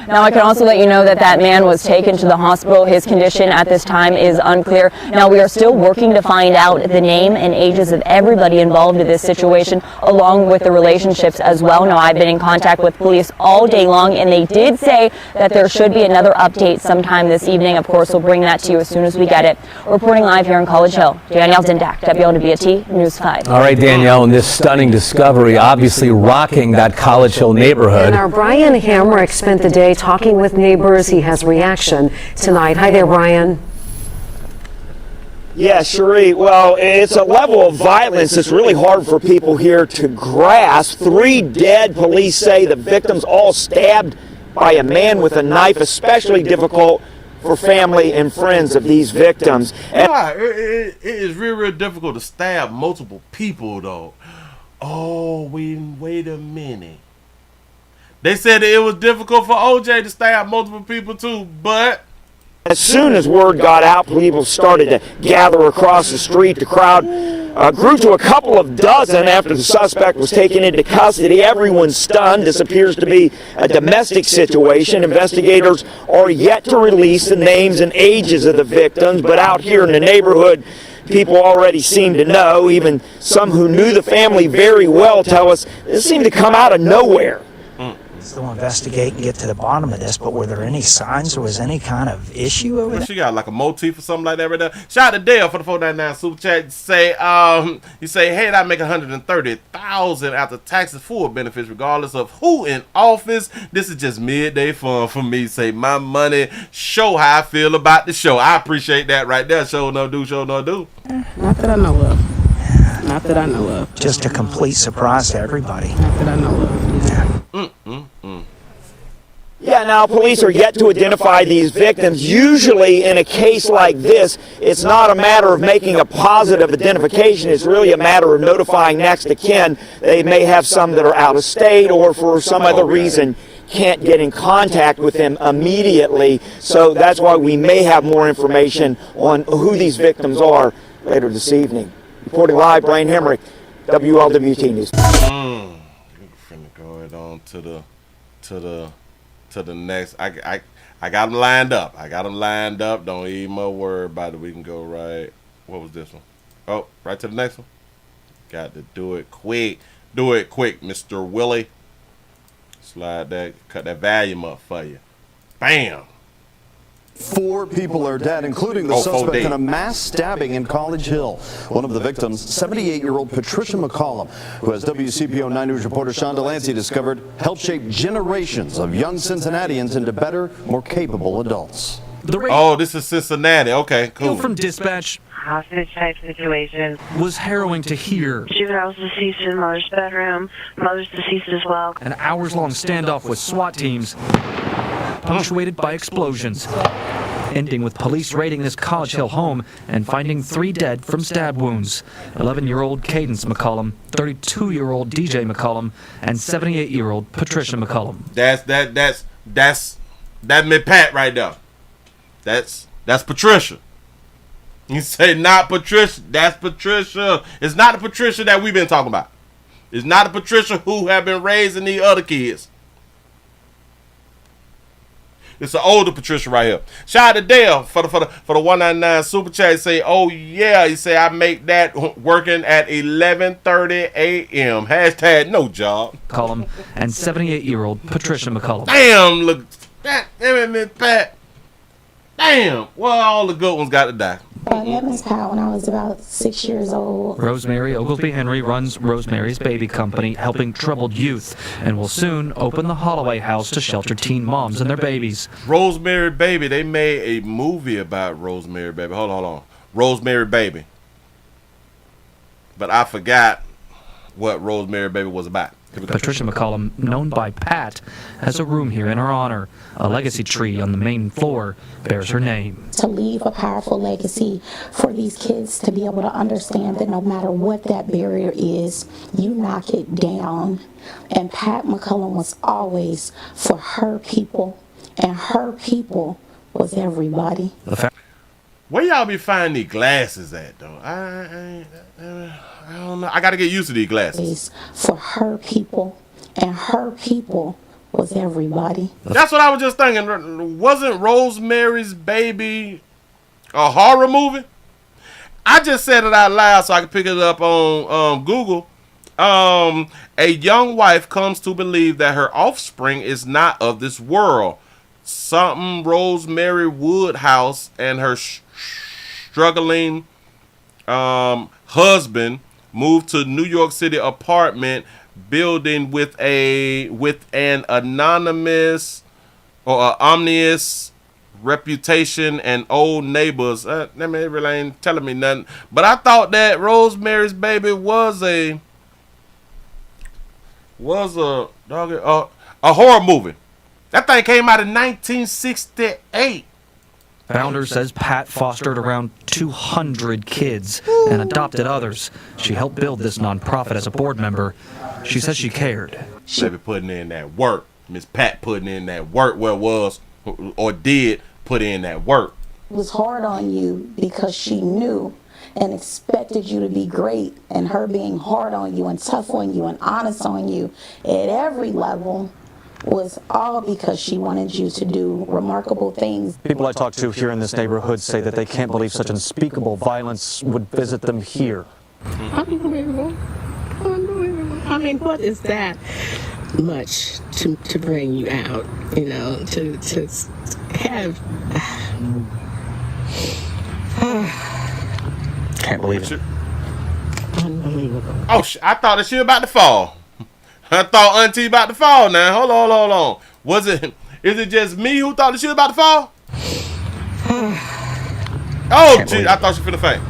Now, I can also let you know that that man was taken to the hospital. His condition at this time is unclear. Now, we are still working to find out the name and ages of everybody involved in this situation, along with the relationships as well. Now, I've been in contact with police all day long, and they did say that there should be another update sometime this evening. Of course, we'll bring that to you as soon as we get it. Reporting live here in College Hill, Danielle Dindak, WLWT News 5. All right, Danielle, and this stunning discovery obviously rocking that College Hill neighborhood. And our Brian Hamrick spent the day talking with neighbors. He has reaction tonight. Hi there, Brian. Yeah, Sheree. Well, it's a level of violence that's really hard for people here to grasp. 3 dead. Police say the victims all stabbed by a man with a knife, especially difficult for family and friends of these victims. And it is really difficult to stab multiple people, though. Oh, wait a minute. They said that it was difficult for OJ to stab multiple people too, but as soon as word got out, people started to gather across the street. The crowd grew to a couple of dozen after the suspect was taken into custody. Everyone's stunned. This appears to be a domestic situation. Investigators are yet to release the names and ages of the victims, but out here in the neighborhood, people already seem to know. Even some who knew the family very well tell us this seemed to come out of nowhere. Still investigate and get to the bottom of this, but were there any signs or was any kind of issue over there? She got like a motif or something like that right there. Shout out to Dale for the 499 super chat. You say, hey, I make $130,000 after taxes, full benefits, regardless of who in office. This is just midday fun for me. Say my money, show how I feel about the show. I appreciate that right there. Show no do, show no do. Not that I know of. Not that I know of. Just a complete surprise to everybody. Not that I know of. Yeah. Yeah, now police are yet to identify these victims. Usually in a case like this, it's not a matter of making a positive identification. It's really a matter of notifying next of kin. They may have some that are out of state or for some other reason can't get in contact with them immediately. So that's why we may have more information on who these victims are later this evening. Reporting live, Brian Hamrick, WLWT News. We're finna go it on to the next. I got them lined up. Don't even worry about it. We can go right. What was this one? Oh, right to the next one. Got to do it quick. Do it quick, Mr. Willie. Slide that, cut that volume up for you. Bam. 4 people are dead, including the suspect in a mass stabbing in College Hill. One of the victims, 78-year-old Patricia McCollum, who, as WCPO 9 News reporter Sean Delancey discovered, helped shape generations of young Cincinnatians into better, more capable adults. Oh, this is Cincinnati. Okay, cool. From dispatch hostage type situation was harrowing to hear. Juveniles deceased in mother's bedroom, mother's deceased as well. An hours-long standoff with SWAT teams, punctuated by explosions. ending with police raiding this College Hill home and finding 3 dead from stab wounds. 11-year-old Cadence McCollum, 32-year-old DJ McCollum, and 78-year-old Patricia McCollum. That's me Pat right there. That's Patricia. You say not Patricia. That's Patricia. It's not the Patricia that we've been talking about. It's not the Patricia who have been raising these other kids. It's an older Patricia right here. Shout out to Dale for the 199 super chat. He say, oh yeah. He say, I make that working at 11:30 a.m. Hashtag no job. McCollum and 78-year-old Patricia McCollum. Damn, look. That Pat. Damn. Well, all the good ones got to die. I met Miss Pat when I was about 6 years old. Rosemary Oglesby Henry runs Rosemary's Baby Company, helping troubled youth, and will soon open the Holloway House to shelter teen moms and their babies. Rosemary Baby. They made a movie about Rosemary Baby. Hold on. Rosemary Baby. But I forgot what Rosemary Baby was about. Patricia McCollum, known by Pat, has a room here in her honor. A legacy tree on the main floor bears her name. To leave a powerful legacy for these kids to be able to understand that no matter what that barrier is, you knock it down. And Pat McCollum was always for her people, and her people was everybody. Where y'all be finding these glasses at, though? I don't know. I got to get used to these glasses. For her people, and her people was everybody. That's what I was just thinking. Wasn't Rosemary's Baby a horror movie? I just said it out loud so I could pick it up on Google. A young wife comes to believe that her offspring is not of this world. Something Rosemary Woodhouse and her struggling husband moved to New York City apartment building with an anonymous or ominous reputation and old neighbors. That really ain't telling me nothing. But I thought that Rosemary's Baby was a horror movie. That thing came out in 1968. Founder says Pat fostered around 200 kids and adopted others. She helped build this nonprofit as a board member. She says she cared. Baby putting in that work. Miss Pat putting in that work where it was or did put in that work. It was hard on you because she knew and expected you to be great, and her being hard on you and tough on you and honest on you at every level was all because she wanted you to do remarkable things. People I talk to here in this neighborhood say that they can't believe such unspeakable violence would visit them here. Unbelievable. I mean, what is that much to bring you out, you know, to have... Can't believe it. Unbelievable. Oh, I thought that she was about to fall. I thought Auntie about to fall now. Hold on. Is it just me who thought that she was about to fall? Oh, gee, I thought she finna faint.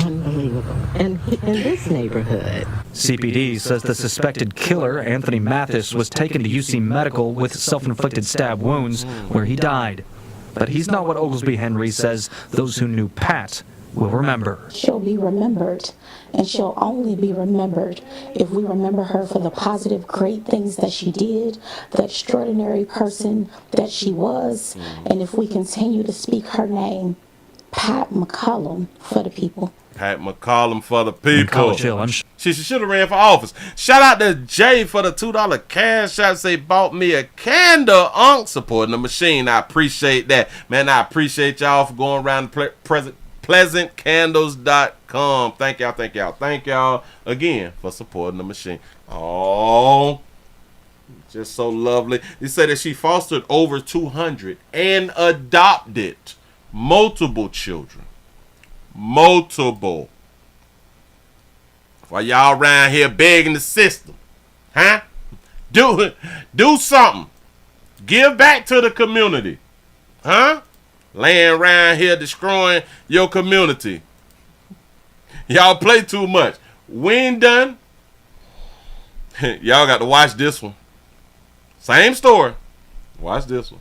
Unbelievable. And in this neighborhood. CPD says the suspected killer, Anthony Mathis, was taken to UC Medical with self-inflicted stab wounds where he died. But he's not what Oglesby Henry says those who knew Pat will remember. She'll be remembered, and she'll only be remembered if we remember her for the positive, great things that she did, the extraordinary person that she was, and if we continue to speak her name, Pat McCollum for the people. Pat McCollum for the people. College Hill, She should have ran for office. Shout out to Jay for the $2 cash out. Say bought me a candle. Supporting the machine. I appreciate that, man. I appreciate y'all for going around the pleasantcandles.com. Thank y'all again for supporting the machine. Oh, just so lovely. They say that she fostered over 200 and adopted multiple children. Multiple. While y'all around here begging the system, huh? Do something. Give back to the community, huh? Laying around here destroying your community. Y'all play too much. We ain't done. Y'all got to watch this one. Same story. Watch this one.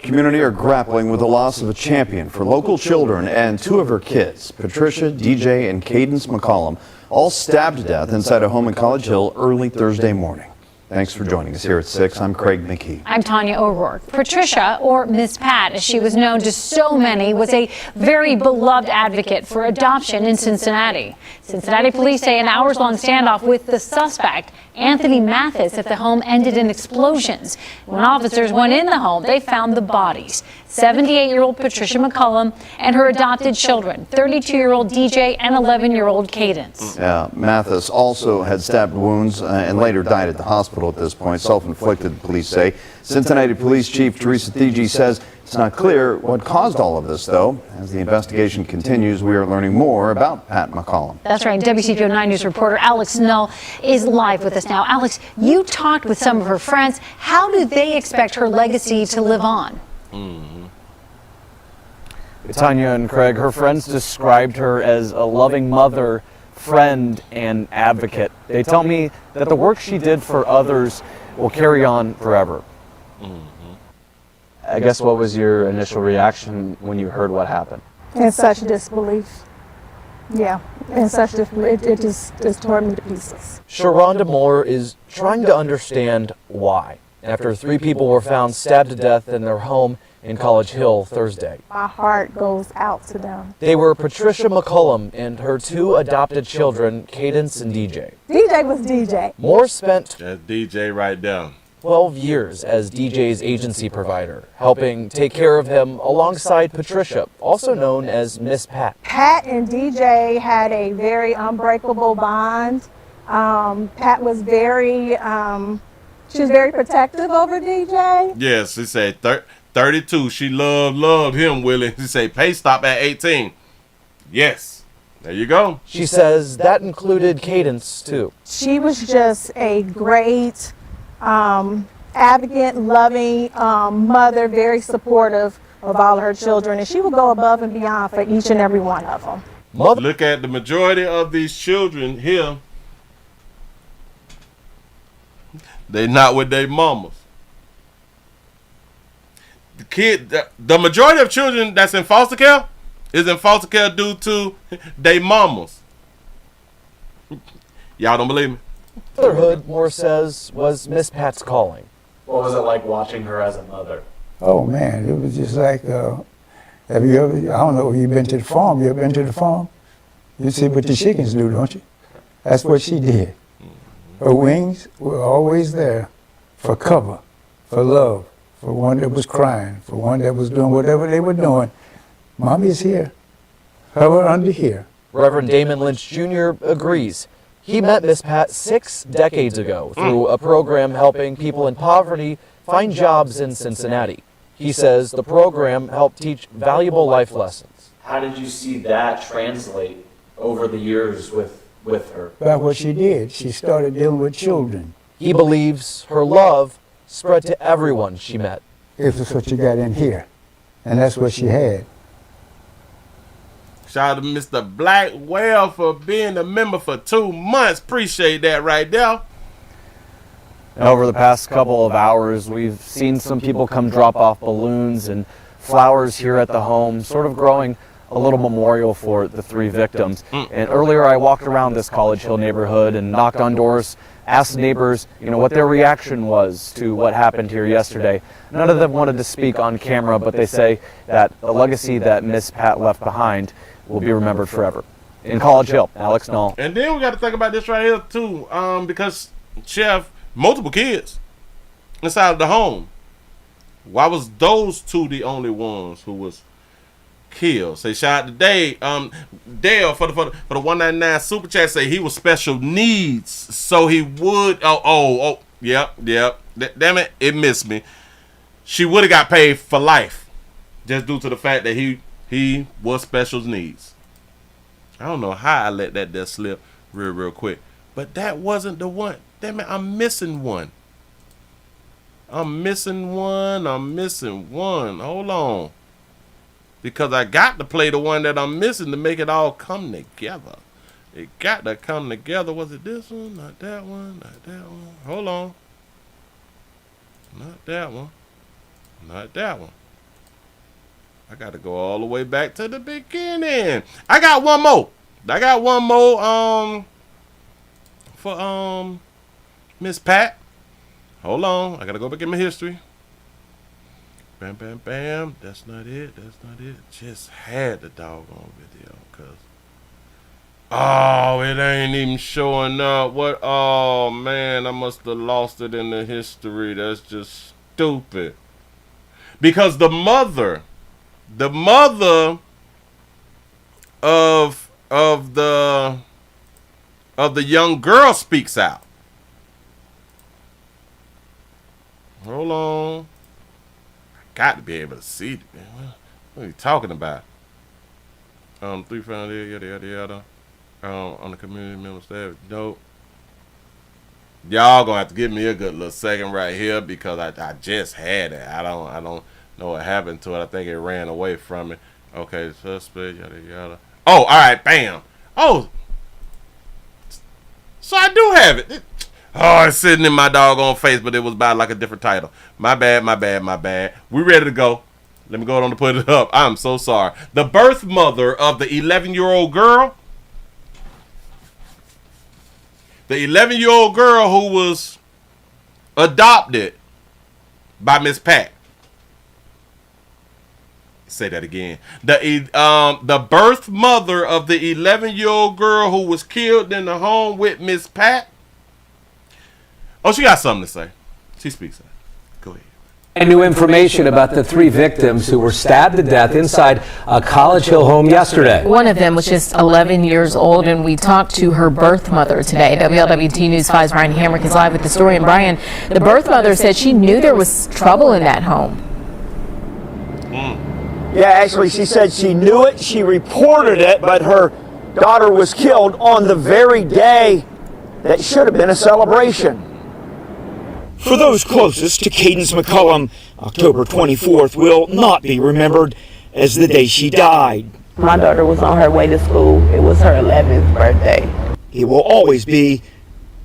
Community are grappling with the loss of a champion for local children and two of her kids, Patricia, DJ, and Cadence McCollum, all stabbed to death inside a home in College Hill early Thursday morning. Thanks for joining us here at 6. I'm Craig McKee. I'm Tanya O'Rourke. Patricia, or Miss Pat, as she was known to so many, was a very beloved advocate for adoption in Cincinnati. Cincinnati police say an hours-long standoff with the suspect, Anthony Mathis, at the home ended in explosions. When officers went in the home, they found the bodies. 78-year-old Patricia McCollum and her adopted children, 32-year-old DJ and 11-year-old Cadence. Mathis also had stabbed wounds and later died at the hospital at this point, self-inflicted, police say. Cincinnati Police Chief Teresa Thigi says it's not clear what caused all of this, though. As the investigation continues, we are learning more about Pat McCollum. That's right. WCPO 9 News reporter Alex Null is live with us now. Alex, you talked with some of her friends. How do they expect her legacy to live on? Tanya and Craig, her friends described her as a loving mother, friend, and advocate. They tell me that the work she did for others will carry on forever. I guess what was your initial reaction when you heard what happened? In such disbelief. Yeah, in such disbelief. It just tore me to pieces. Sharonda Moore is trying to understand why, after 3 people were found stabbed to death in their home in College Hill Thursday. My heart goes out to them. They were Patricia McCollum and her 2 adopted children, Cadence and DJ. DJ was DJ. Moore spent That's DJ right there. 12 years as DJ's agency provider, helping take care of him alongside Patricia, also known as Miss Pat. Pat and DJ had a very unbreakable bond. Pat was very, she was very protective over DJ. Yes, she said 32. She loved him, Willie. She said pay stop at 18. Yes. There you go. She says that included Cadence, too. She was just a great advocate, loving mother, very supportive of all of her children, and she would go above and beyond for each and every one of them. Look at the majority of these children here. They're not with their mamas. The majority of children that's in foster care is in foster care due to their mamas. Y'all don't believe me? Motherhood, Moore says, was Miss Pat's calling. What was it like watching her as a mother? Oh man, it was just like, have you ever, I don't know if you've been to the farm, you ever been to the farm? You see what the chickens do, don't you? That's what she did. Her wings were always there for cover, for love, for one that was crying, for one that was doing whatever they were doing. Mommy's here, her under here. Reverend Damon Lynch Jr. agrees. He met Miss Pat 6 decades ago through a program helping people in poverty find jobs in Cincinnati. He says the program helped teach valuable life lessons. How did you see that translate over the years with her? By what she did. She started dealing with children. He believes her love spread to everyone she met. This is what you got in here, and that's what she had. Shout out to Mr. Blackwell for being a member for 2 months. Appreciate that right there. Over the past couple of hours, we've seen some people come drop off balloons and flowers here at the home, sort of growing a little memorial for the 3 victims. And earlier I walked around this College Hill neighborhood and knocked on doors, asked neighbors, what their reaction was to what happened here yesterday. None of them wanted to speak on camera, but they say that the legacy that Miss Pat left behind will be remembered forever. In College Hill, Alex Null. And then we got to think about this right here too, because she have multiple kids inside of the home. Why was those 2 the only ones who was killed? Say shout out to Dale for the 199 super chat. Say he was special needs, so he would. Yep. Damn it, it missed me. She would have got paid for life, just due to the fact that he was special needs. I don't know how I let that there slip real quick. But that wasn't the one. Damn it, I'm missing one. I'm missing one. Hold on. Because I got to play the one that I'm missing to make it all come together. It got to come together. Was it this one? Not that one. Not that one. Hold on. Not that one. Not that one. I got to go all the way back to the beginning. I got one more. For Miss Pat. Hold on. I got to go back in my history. Bam, bam, bam. That's not it. Just had the doggone video. Oh, it ain't even showing up. What? Oh, man. I must have lost it in the history. That's just stupid. Because the mother of the young girl speaks out. Hold on. I got to be able to see it, man. What are you talking about? 3 found it, yada. On the community member staff. Nope. Y'all gonna have to give me a good little second right here because I just had it. I don't know what happened to it. I think it ran away from me. Okay, suspect, yada. Oh, all right, bam. Oh, so I do have it. Oh, it's sitting in my doggone face, but it was by like a different title. My bad. We ready to go. Let me go on to put it up. I'm so sorry. The birth mother of the 11-year-old girl. The 11-year-old girl who was adopted by Miss Pat. Say that again. The birth mother of the 11-year-old girl who was killed in the home with Miss Pat. Oh, she got something to say. She speaks that. Go ahead. And new information about the 3 victims who were stabbed to death inside a College Hill home yesterday. One of them was just 11 years old, and we talked to her birth mother today. WLWT News 5's Brian Hamrick is live with the story. And Brian, the birth mother said she knew there was trouble in that home. Yeah, actually, she said she knew it. She reported it, but her daughter was killed on the very day that should have been a celebration. For those closest to Cadence McCullum, October 24th will not be remembered as the day she died. My daughter was on her way to school. It was her 11th birthday. It will always be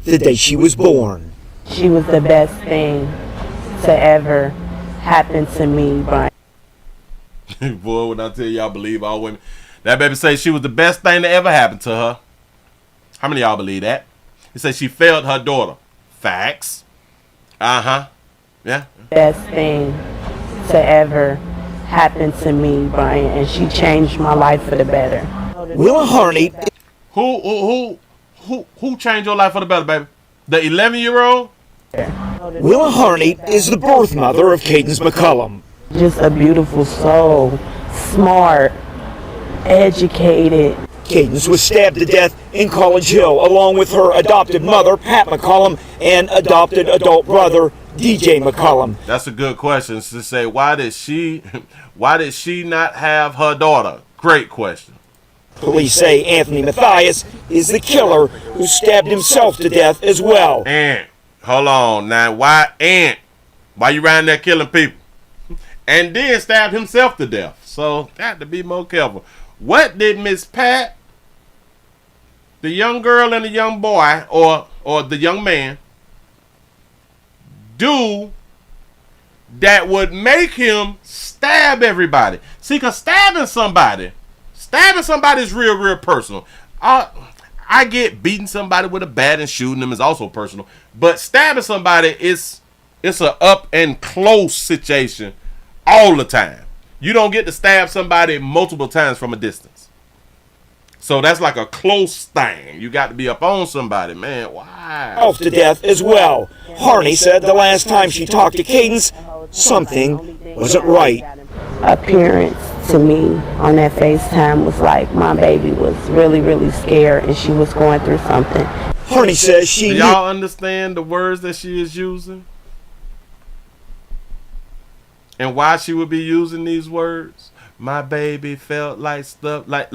the day she was born. She was the best thing to ever happen to me, Brian. Boy, when I tell y'all believe all women, that baby say she was the best thing to ever happen to her. How many of y'all believe that? He said she failed her daughter. Facts. Yeah. Best thing to ever happen to me, Brian, and she changed my life for the better. Willie Harney. Who changed your life for the better, baby? The 11-year-old? Willie Harney is the birth mother of Cadence McCullum. Just a beautiful soul, smart, educated. Cadence was stabbed to death in College Hill along with her adopted mother, Pat McCullum, and adopted adult brother, DJ McCullum. That's a good question to say. Why did she not have her daughter? Great question. Police say Anthony Mathias is the killer who stabbed himself to death as well. Ant, hold on now. Why you around there killing people? And then stabbed himself to death. So got to be more careful. What did Miss Pat, the young girl and the young boy, or the young man, do that would make him stab everybody? See, because stabbing somebody is real personal. I get beating somebody with a bat and shooting them is also personal. But stabbing somebody it's an up and close situation all the time. You don't get to stab somebody multiple times from a distance. So that's like a close thing. You got to be up on somebody, man. Why? Off to death as well. Harney said the last time she talked to Cadence, something wasn't right. Appearance to me on that FaceTime was like my baby was really scared and she was going through something. Harney says she knew. Y'all understand the words that she is using? And why she would be using these words? My baby felt like stuff like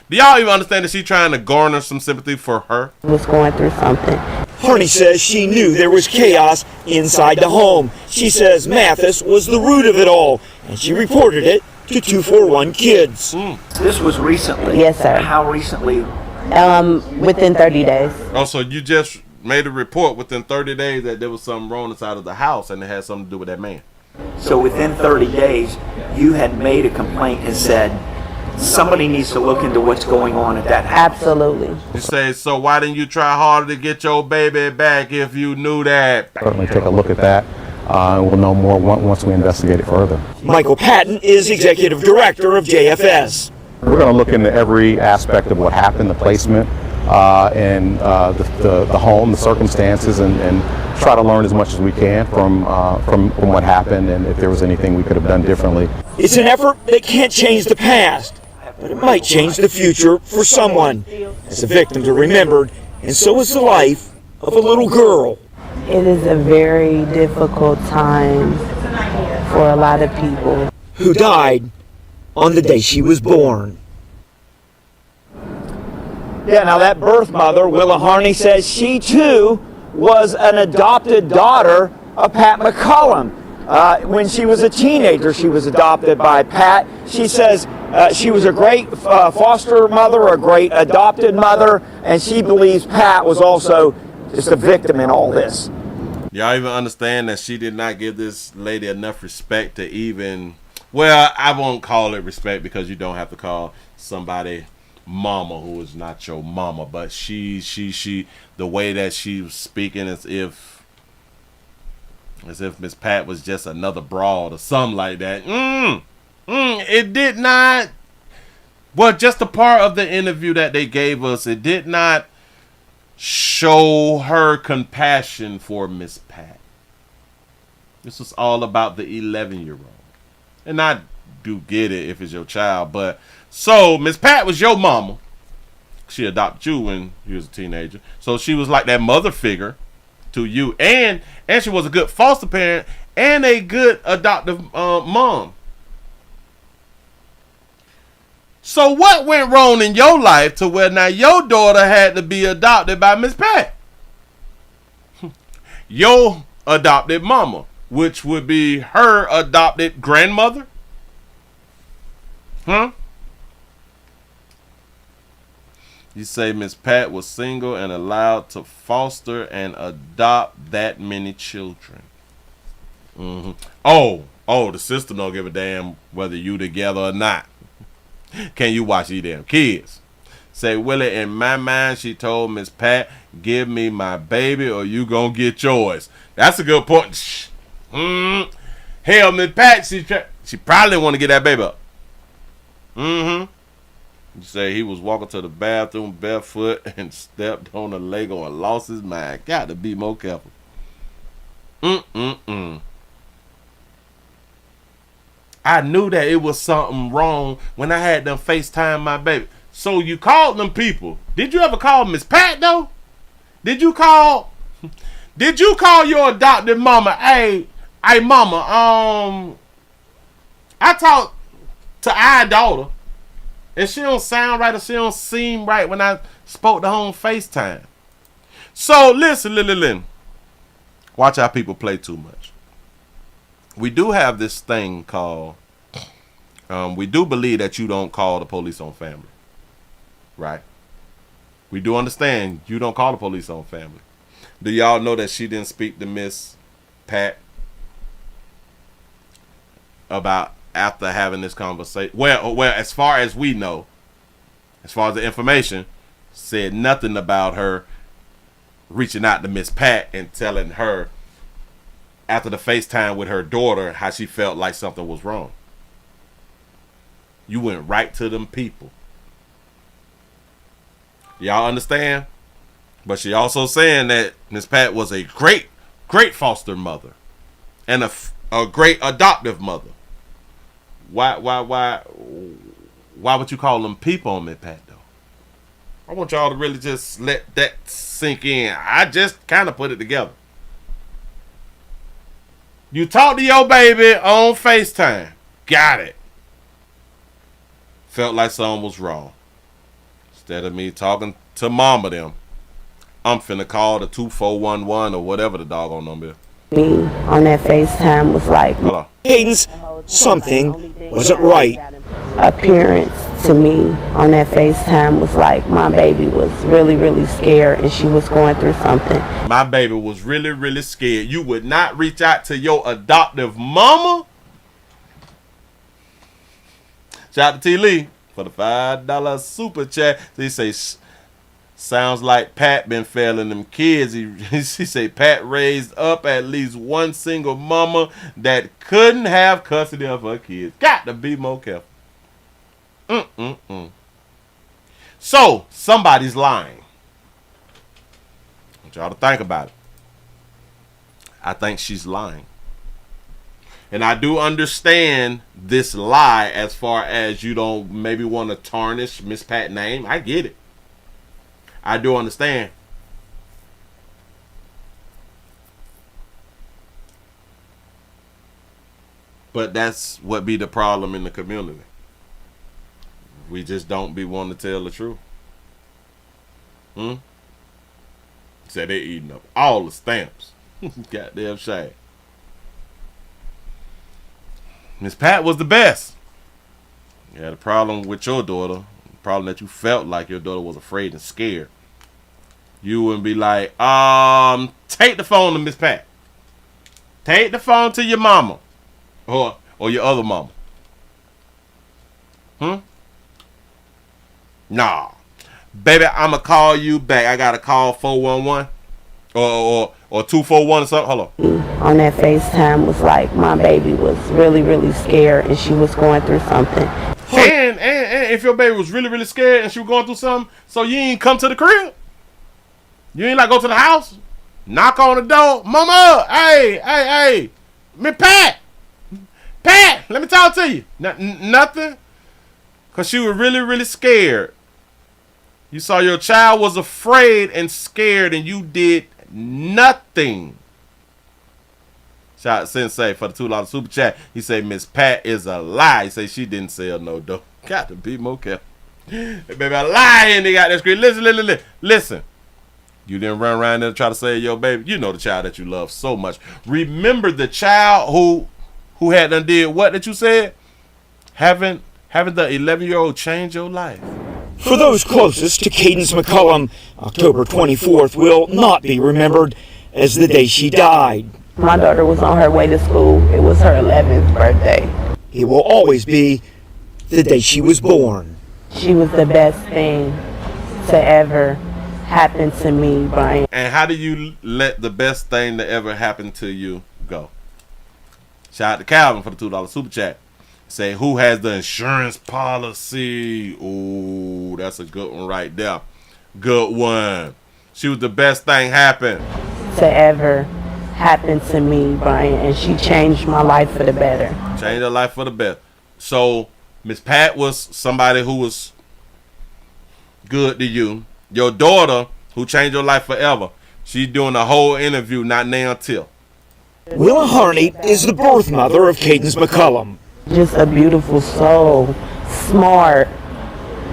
do y'all even understand that she's trying to garner some sympathy for her? Was going through something. Harney says she knew there was chaos inside the home. She says Mathis was the root of it all, and she reported it to 241 Kids. This was recently? Yes, sir. How recently? Within 30 days. Oh, so you just made a report within 30 days that there was something wrong inside of the house and it had something to do with that man. So within 30 days, you had made a complaint and said, somebody needs to look into what's going on at that house. Absolutely. You say, so why didn't you try harder to get your baby back if you knew that? Certainly take a look at that. We'll know more once we investigate it further. Michael Patton is executive director of JFS. We're going to look into every aspect of what happened, the placement, and the home, the circumstances, and try to learn as much as we can from what happened, and if there was anything we could have done differently. It's an effort that can't change the past, but it might change the future for someone. As the victims are remembered, and so is the life of a little girl. It is a very difficult time for a lot of people. Who died on the day she was born. Yeah, now that birth mother, Willa Harney, says she too was an adopted daughter of Pat McCollum. When she was a teenager, she was adopted by Pat. She says she was a great foster mother, a great adopted mother, and she believes Pat was also just a victim in all this. Y'all even understand that she did not give this lady enough respect to even, well, I won't call it respect because you don't have to call somebody mama who is not your mama, but she the way that she was speaking as if Miss Pat was just another broad or something like that. It did not, well, just a part of the interview that they gave us, it did not show her compassion for Miss Pat. This was all about the 11-year-old. And I do get it if it's your child, but so Miss Pat was your mama. She adopted you when you was a teenager. So she was like that mother figure to you, and she was a good foster parent and a good adoptive mom. So what went wrong in your life to where now your daughter had to be adopted by Miss Pat? Your adopted mama, which would be her adopted grandmother? You say Miss Pat was single and allowed to foster and adopt that many children. Oh, the sister don't give a damn whether you together or not. Can you watch these damn kids? Say, Willie, in my mind, she told Miss Pat, give me my baby or you gonna get yours. That's a good point. Hell, Miss Pat, she probably want to get that baby up. You say he was walking to the bathroom barefoot and stepped on a Lego and lost his mind. Got to be more careful. I knew that it was something wrong when I had them FaceTime my baby. So you called them people. Did you ever call Miss Pat though? Did you call your adopted mama? Hey mama, I talked to our daughter. And she don't sound right or she don't seem right when I spoke to her on FaceTime. So listen. Watch how people play too much. We do have this thing called, we do believe that you don't call the police on family. Right? We do understand you don't call the police on family. Do y'all know that she didn't speak to Miss Pat about after having this conversation? Well, as far as we know, as far as the information, said nothing about her reaching out to Miss Pat and telling her after the FaceTime with her daughter how she felt like something was wrong. You went right to them people. Y'all understand? But she also saying that Miss Pat was a great foster mother and a great adoptive mother. Why would you call them people on Miss Pat though? I want y'all to really just let that sink in. I just kind of put it together. You talked to your baby on FaceTime. Got it. Felt like something was wrong. Instead of me talking to mama them, I'm finna call the 2411 or whatever the doggone number is. Me on that FaceTime was like, hello. Cadence, something wasn't right. Appearance to me on that FaceTime was like my baby was really, really scared and she was going through something. My baby was really, really scared. You would not reach out to your adoptive mama? Shout out to T. Lee for the $5 super chat. He say, sounds like Pat been failing them kids. He say Pat raised up at least one single mama that couldn't have custody of her kids. Got to be more careful. So, somebody's lying. I want y'all to think about it. I think she's lying. And I do understand this lie as far as you don't maybe want to tarnish Miss Pat's name. I get it. I do understand. But that's what be the problem in the community. We just don't be wanting to tell the truth. Said they eating up all the stamps. Goddamn shame. Miss Pat was the best. You had a problem with your daughter. The problem that you felt like your daughter was afraid and scared. You wouldn't be like, take the phone to Miss Pat. Take the phone to your mama. Or your other mama. Nah. Baby, I'ma call you back. I gotta call 411 or 241 or something. Hold on. On that FaceTime was like my baby was really, really scared and she was going through something. And if your baby was really, really scared and she was going through something, so you ain't come to the crib? You ain't like go to the house? Knock on the door. Mama, hey, Miss Pat, let me talk to you. Nothing? Because she was really, really scared. You saw your child was afraid and scared and you did nothing. Shout out Sensei for the $2 super chat. He say Miss Pat is a lie. He say she didn't sell no dough. Got to be more careful. Baby, a lie and they got that screen. Listen. You didn't run around there to try to save your baby. You know the child that you love so much. Remember the child who had done did what that you said? Having the 11-year-old change your life. For those closest to Cadence McCullum, October 24th will not be remembered as the day she died. My daughter was on her way to school. It was her 11th birthday. It will always be the day she was born. She was the best thing to ever happen to me, Brian. And how do you let the best thing that ever happened to you go? Shout out to Calvin for the $2 super chat. Say, who has the insurance policy? Ooh, that's a good one right there. Good one. She was the best thing happened to ever happen to me, Brian, and she changed my life for the better. Changed her life for the better. So, Miss Pat was somebody who was good to you. Your daughter, who changed your life forever, she's doing a whole interview, not now until. Willa Harney is the birth mother of Cadence McCullum. Just a beautiful soul, smart,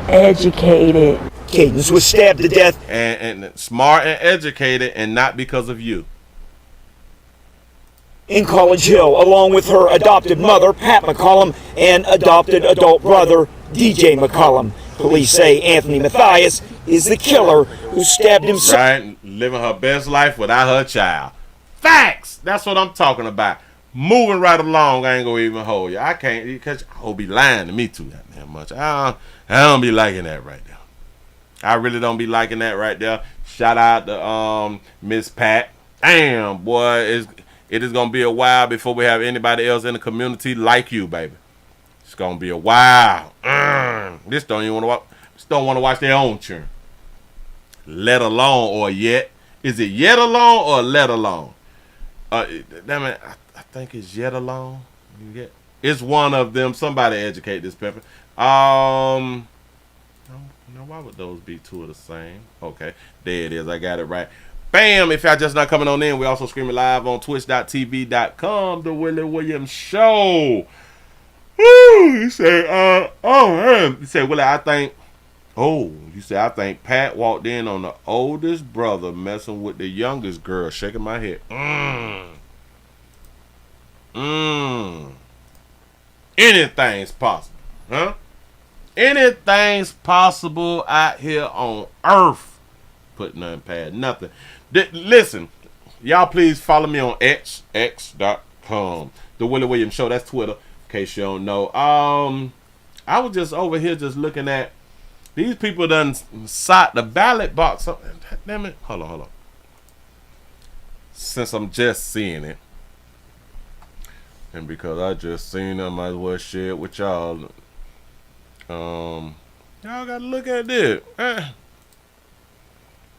educated. Cadence was stabbed to death. And smart and educated, and not because of you. In College Hill, along with her adopted mother, Pat McCullum, and adopted adult brother, DJ McCullum. Police say Anthony Mathias is the killer who stabbed himself. Right, living her best life without her child. Facts! That's what I'm talking about. Moving right along, I ain't gonna even hold you. I can't, because y'all be lying to me too that much. I don't be liking that right there. I really don't be liking that right there. Shout out to Miss Pat. Damn, boy, it is gonna be a while before we have anybody else in the community like you, baby. It's gonna be a while. This don't even want to watch their own churn. Let alone or yet. Is it yet alone or let alone? Damn it, I think it's yet alone. It's one of them. Somebody educate this pepper. No, why would those be two of the same? Okay, there it is. I got it right. Bam! If y'all just not coming on in, we also streaming live on twitch.tv.com, The Willie Williams Show. Woo! You say, you say, Willie, I think Pat walked in on the oldest brother messing with the youngest girl, shaking my head. Anything's possible, huh? Anything's possible out here on earth. Put nothing past nothing. Listen, y'all please follow me on x.com. The Willie Williams Show, that's Twitter, in case you don't know. I was just over here just looking at these people done sought the ballot box. Damn it. Hold on. Since I'm just seeing it, and because I just seen it, I might as well share it with y'all. Y'all gotta look at this.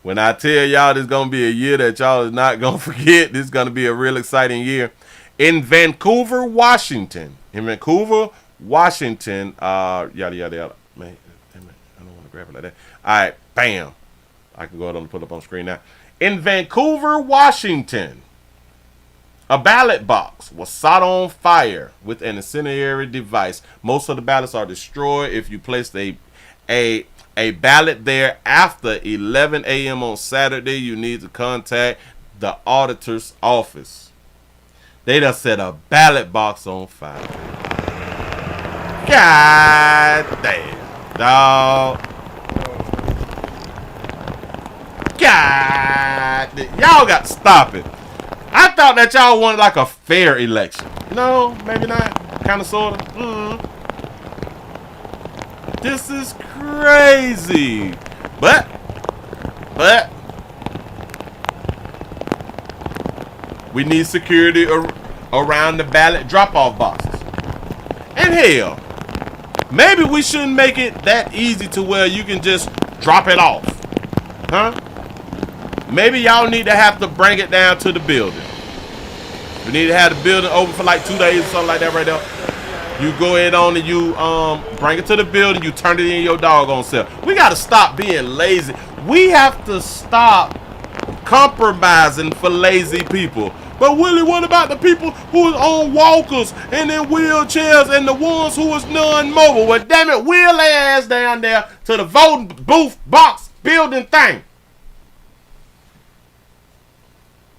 When I tell y'all this is gonna be a year that y'all is not gonna forget, this is gonna be a real exciting year. In Vancouver, Washington. Yada yada yada. Man, damn it. I don't want to grab it like that. Alright, bam. I can go ahead and put it up on screen now. In Vancouver, Washington, a ballot box was set on fire with an incendiary device. Most of the ballots are destroyed. If you placed a ballot there after 11 a.m. on Saturday, you need to contact the auditor's office. They done set a ballot box on fire. God damn, dog. God, y'all got to stop it. I thought that y'all wanted like a fair election. No, maybe not. Kind of, sort of. This is crazy. But we need security around the ballot drop-off boxes. And hell, maybe we shouldn't make it that easy to where you can just drop it off. Huh? Maybe y'all need to have to bring it down to the building. We need to have the building open for like 2 days or something like that right there. You go ahead on and you bring it to the building. You turn it in your doggone self. We got to stop being lazy. We have to stop compromising for lazy people. But Willie, what about the people who is on walkers and in wheelchairs and the ones who is non-mobile? Well, damn it, wheel their ass down there to the voting booth box building thing.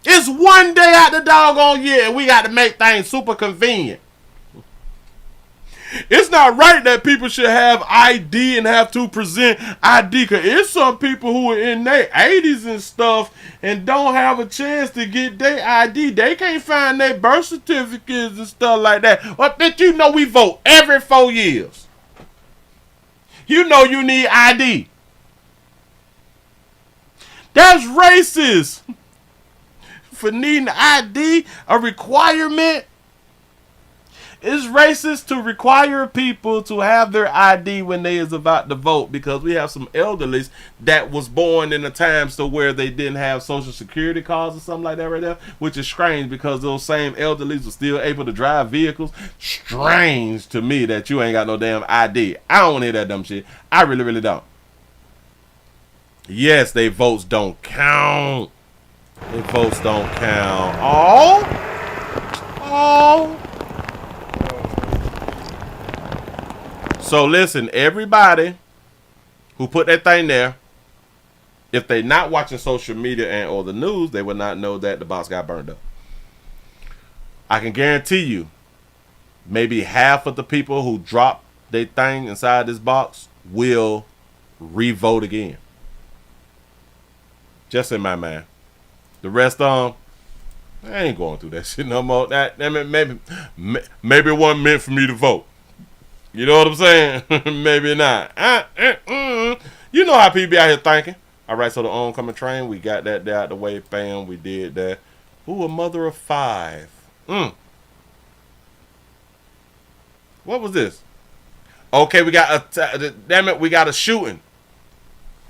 It's one day out the doggone year and we got to make things super convenient. It's not right that people should have ID and have to present ID. Cause it's some people who are in their 80s and stuff and don't have a chance to get their ID. They can't find their birth certificates and stuff like that. But bitch, you know we vote every 4 years. You know you need ID. That's racist. For needing ID, a requirement. It's racist to require people to have their ID when they is about to vote, because we have some elderlies that was born in a time so where they didn't have social security cards or something like that right there, which is strange because those same elderlies are still able to drive vehicles. Strange to me that you ain't got no damn ID. I don't want to hear that dumb shit. I really, really don't. Yes, they votes don't count. Their votes don't count. Oh. So listen, everybody who put that thing there, if they not watching social media and or the news, they will not know that the box got burned up. I can guarantee you, maybe half of the people who dropped their thing inside this box will re-vote again. Just in my mind. The rest of them, I ain't going through that shit no more. Maybe it wasn't meant for me to vote. You know what I'm saying? Maybe not. You know how people be out here thinking. All right, so the oncoming train, we got that there out the way. Bam, we did that. Ooh, a mother of 5. What was this? Okay, we got we got a shooting.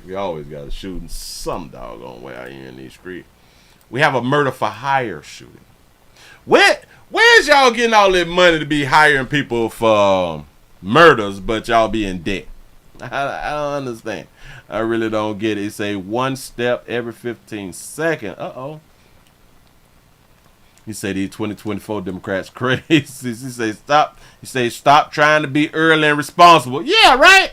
We always got a shooting some doggone way out here in these streets. We have a murder for hire shooting. Where's y'all getting all that money to be hiring people for murders, but y'all be in debt? I don't understand. I really don't get it. It say 1 step every 15 seconds. He say these 2024 Democrats crazy. He say stop. He say stop trying to be early and responsible. Yeah, right.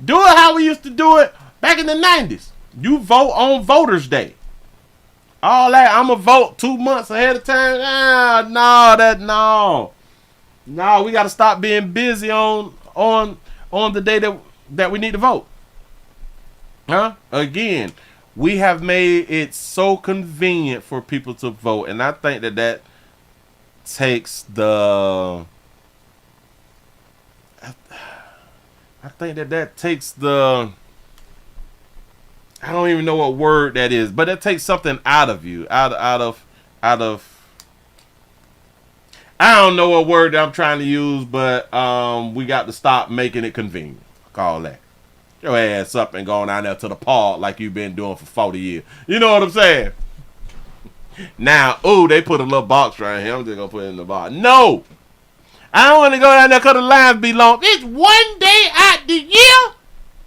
Do it how we used to do it back in the 90s. You vote on Voters Day. All that, I'm going to vote 2 months ahead of time. No, we got to stop being busy on the day that we need to vote. Again, we have made it so convenient for people to vote, and I think that takes the I think that takes the, I don't even know what word that is, but that takes something out of you, out of. I don't know what word that I'm trying to use, but we got to stop making it convenient. Call that. Your ass up and going down there to the park like you've been doing for 40 years. You know what I'm saying? Now, they put a little box right here. I'm just going to put it in the box. No! I don't want to go down there because the lines be long. It's one day out the year.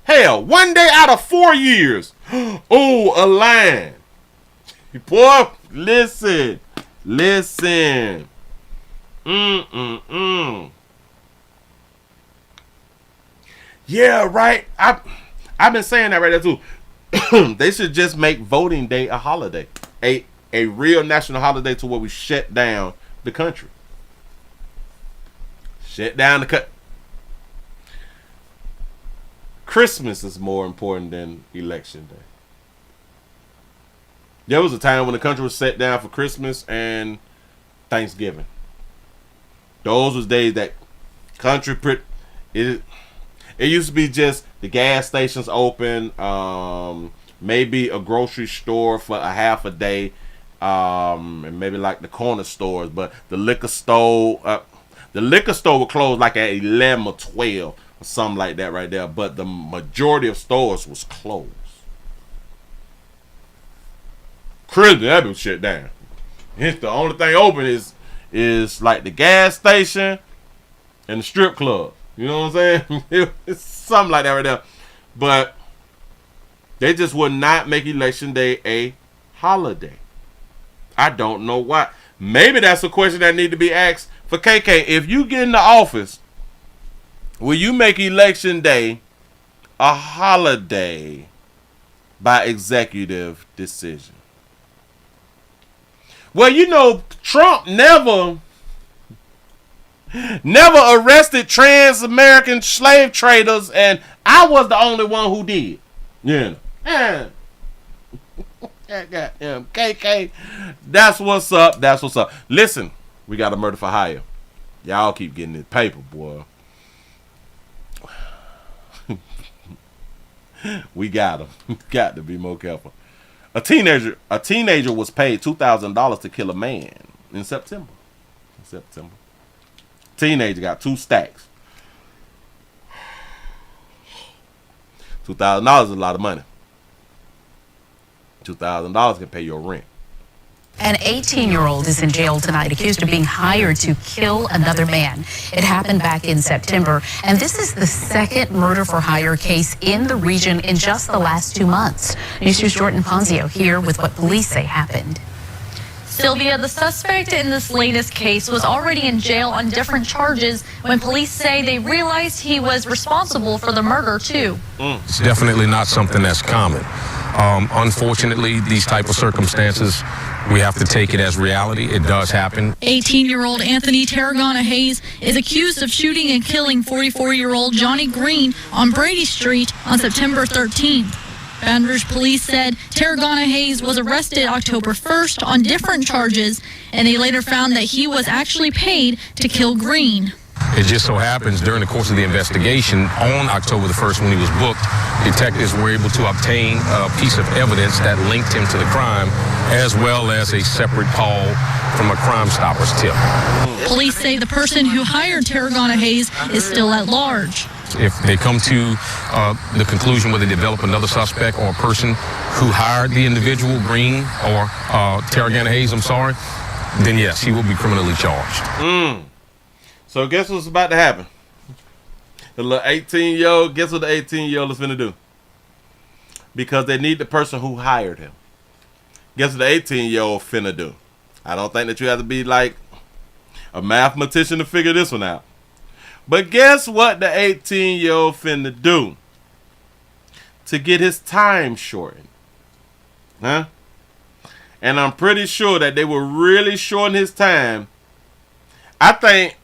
Hell, one day out of 4 years. A line. Boy, listen. Yeah, right. I've been saying that right there too. They should just make voting day a holiday, a real national holiday, to where we shut down the country. Shut down the country. Christmas is more important than Election Day. There was a time when the country was shut down for Christmas and Thanksgiving. Those was days that country it used to be just the gas stations open, maybe a grocery store for a half a day, and maybe like the corner stores. But the liquor store would close like at 11 or 12 or something like that right there. But the majority of stores was closed. Christmas, that been shut down. It's the only thing open is like the gas station and the strip club. You know what I'm saying? It's something like that right there. But they just would not make Election Day a holiday. I don't know why. Maybe that's a question that need to be asked for KK. If you get in the office, will you make Election Day a holiday by executive decision? Well, you know, Trump never arrested trans-American slave traders, and I was the only one who did. Yeah. Goddamn KK. That's what's up. Listen, we got a murder for hire. Y'all keep getting this paper, boy. We got them. Got to be more careful. A teenager was paid $2,000 to kill a man in September. Teenager got 2 stacks. $2,000 is a lot of money. $2,000 can pay your rent. An 18-year-old is in jail tonight accused of being hired to kill another man. It happened back in September, and this is the second murder for hire case in the region in just the last 2 months. News 2's Jordan Ponzio here with what police say happened. Sylvia, the suspect in this latest case was already in jail on different charges when police say they realized he was responsible for the murder, too. It's definitely not something that's common. Unfortunately, these type of circumstances, we have to take it as reality. It does happen. 18-year-old Anthony Tarragona Hayes is accused of shooting and killing 44-year-old Johnny Green on Brady Street on September 13th. Baton Rouge police said Tarragona Hayes was arrested October 1st on different charges, and they later found that he was actually paid to kill Green. It just so happens during the course of the investigation on October the 1st when he was booked, detectives were able to obtain a piece of evidence that linked him to the crime, as well as a separate call from a Crime Stoppers tip. Police say the person who hired Tarragona Hayes is still at large. If they come to the conclusion whether they develop another suspect or a person who hired the individual, Green or Tarragona Hayes, then yes, he will be criminally charged. So guess what's about to happen? The little 18-year-old, guess what the 18-year-old is finna do? Because they need the person who hired him. Guess what the 18-year-old finna do? I don't think that you have to be like a mathematician to figure this one out. But guess what the 18-year-old finna do to get his time shortened? Huh? And I'm pretty sure that they will really shorten his time. I think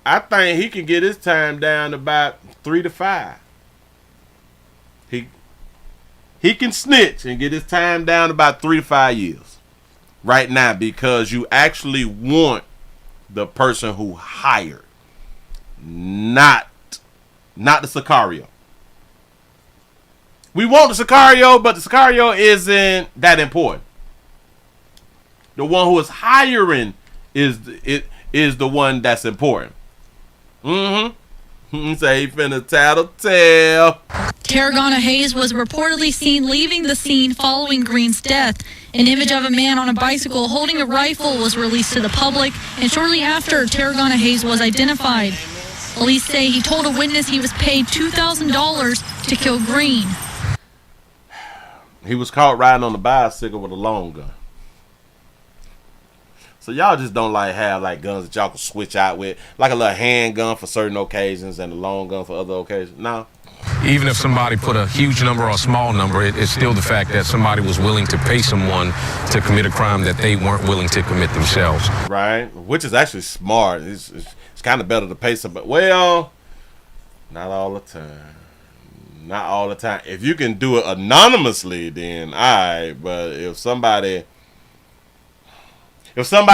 he can get his time down to about 3 to 5. He can snitch and get his time down to about 3 to 5 years right now, because you actually want the person who hired, not the Sicario. We want the Sicario, but the Sicario isn't that important. The one who is hiring is the one that's important. Say he finna tattletale. Tarragona Hayes was reportedly seen leaving the scene following Green's death. An image of a man on a bicycle holding a rifle was released to the public, and shortly after, Tarragona Hayes was identified. Police say he told a witness he was paid $2,000 to kill Green. He was caught riding on a bicycle with a long gun. So y'all just don't have guns that y'all can switch out with, like a little handgun for certain occasions and a long gun for other occasions. No. Even if somebody put a huge number or a small number, it's still the fact that somebody was willing to pay someone to commit a crime that they weren't willing to commit themselves. Right, which is actually smart. It's kind of better to pay somebody. Well, not all the time. Not all the time. If you can do it anonymously, then but if somebody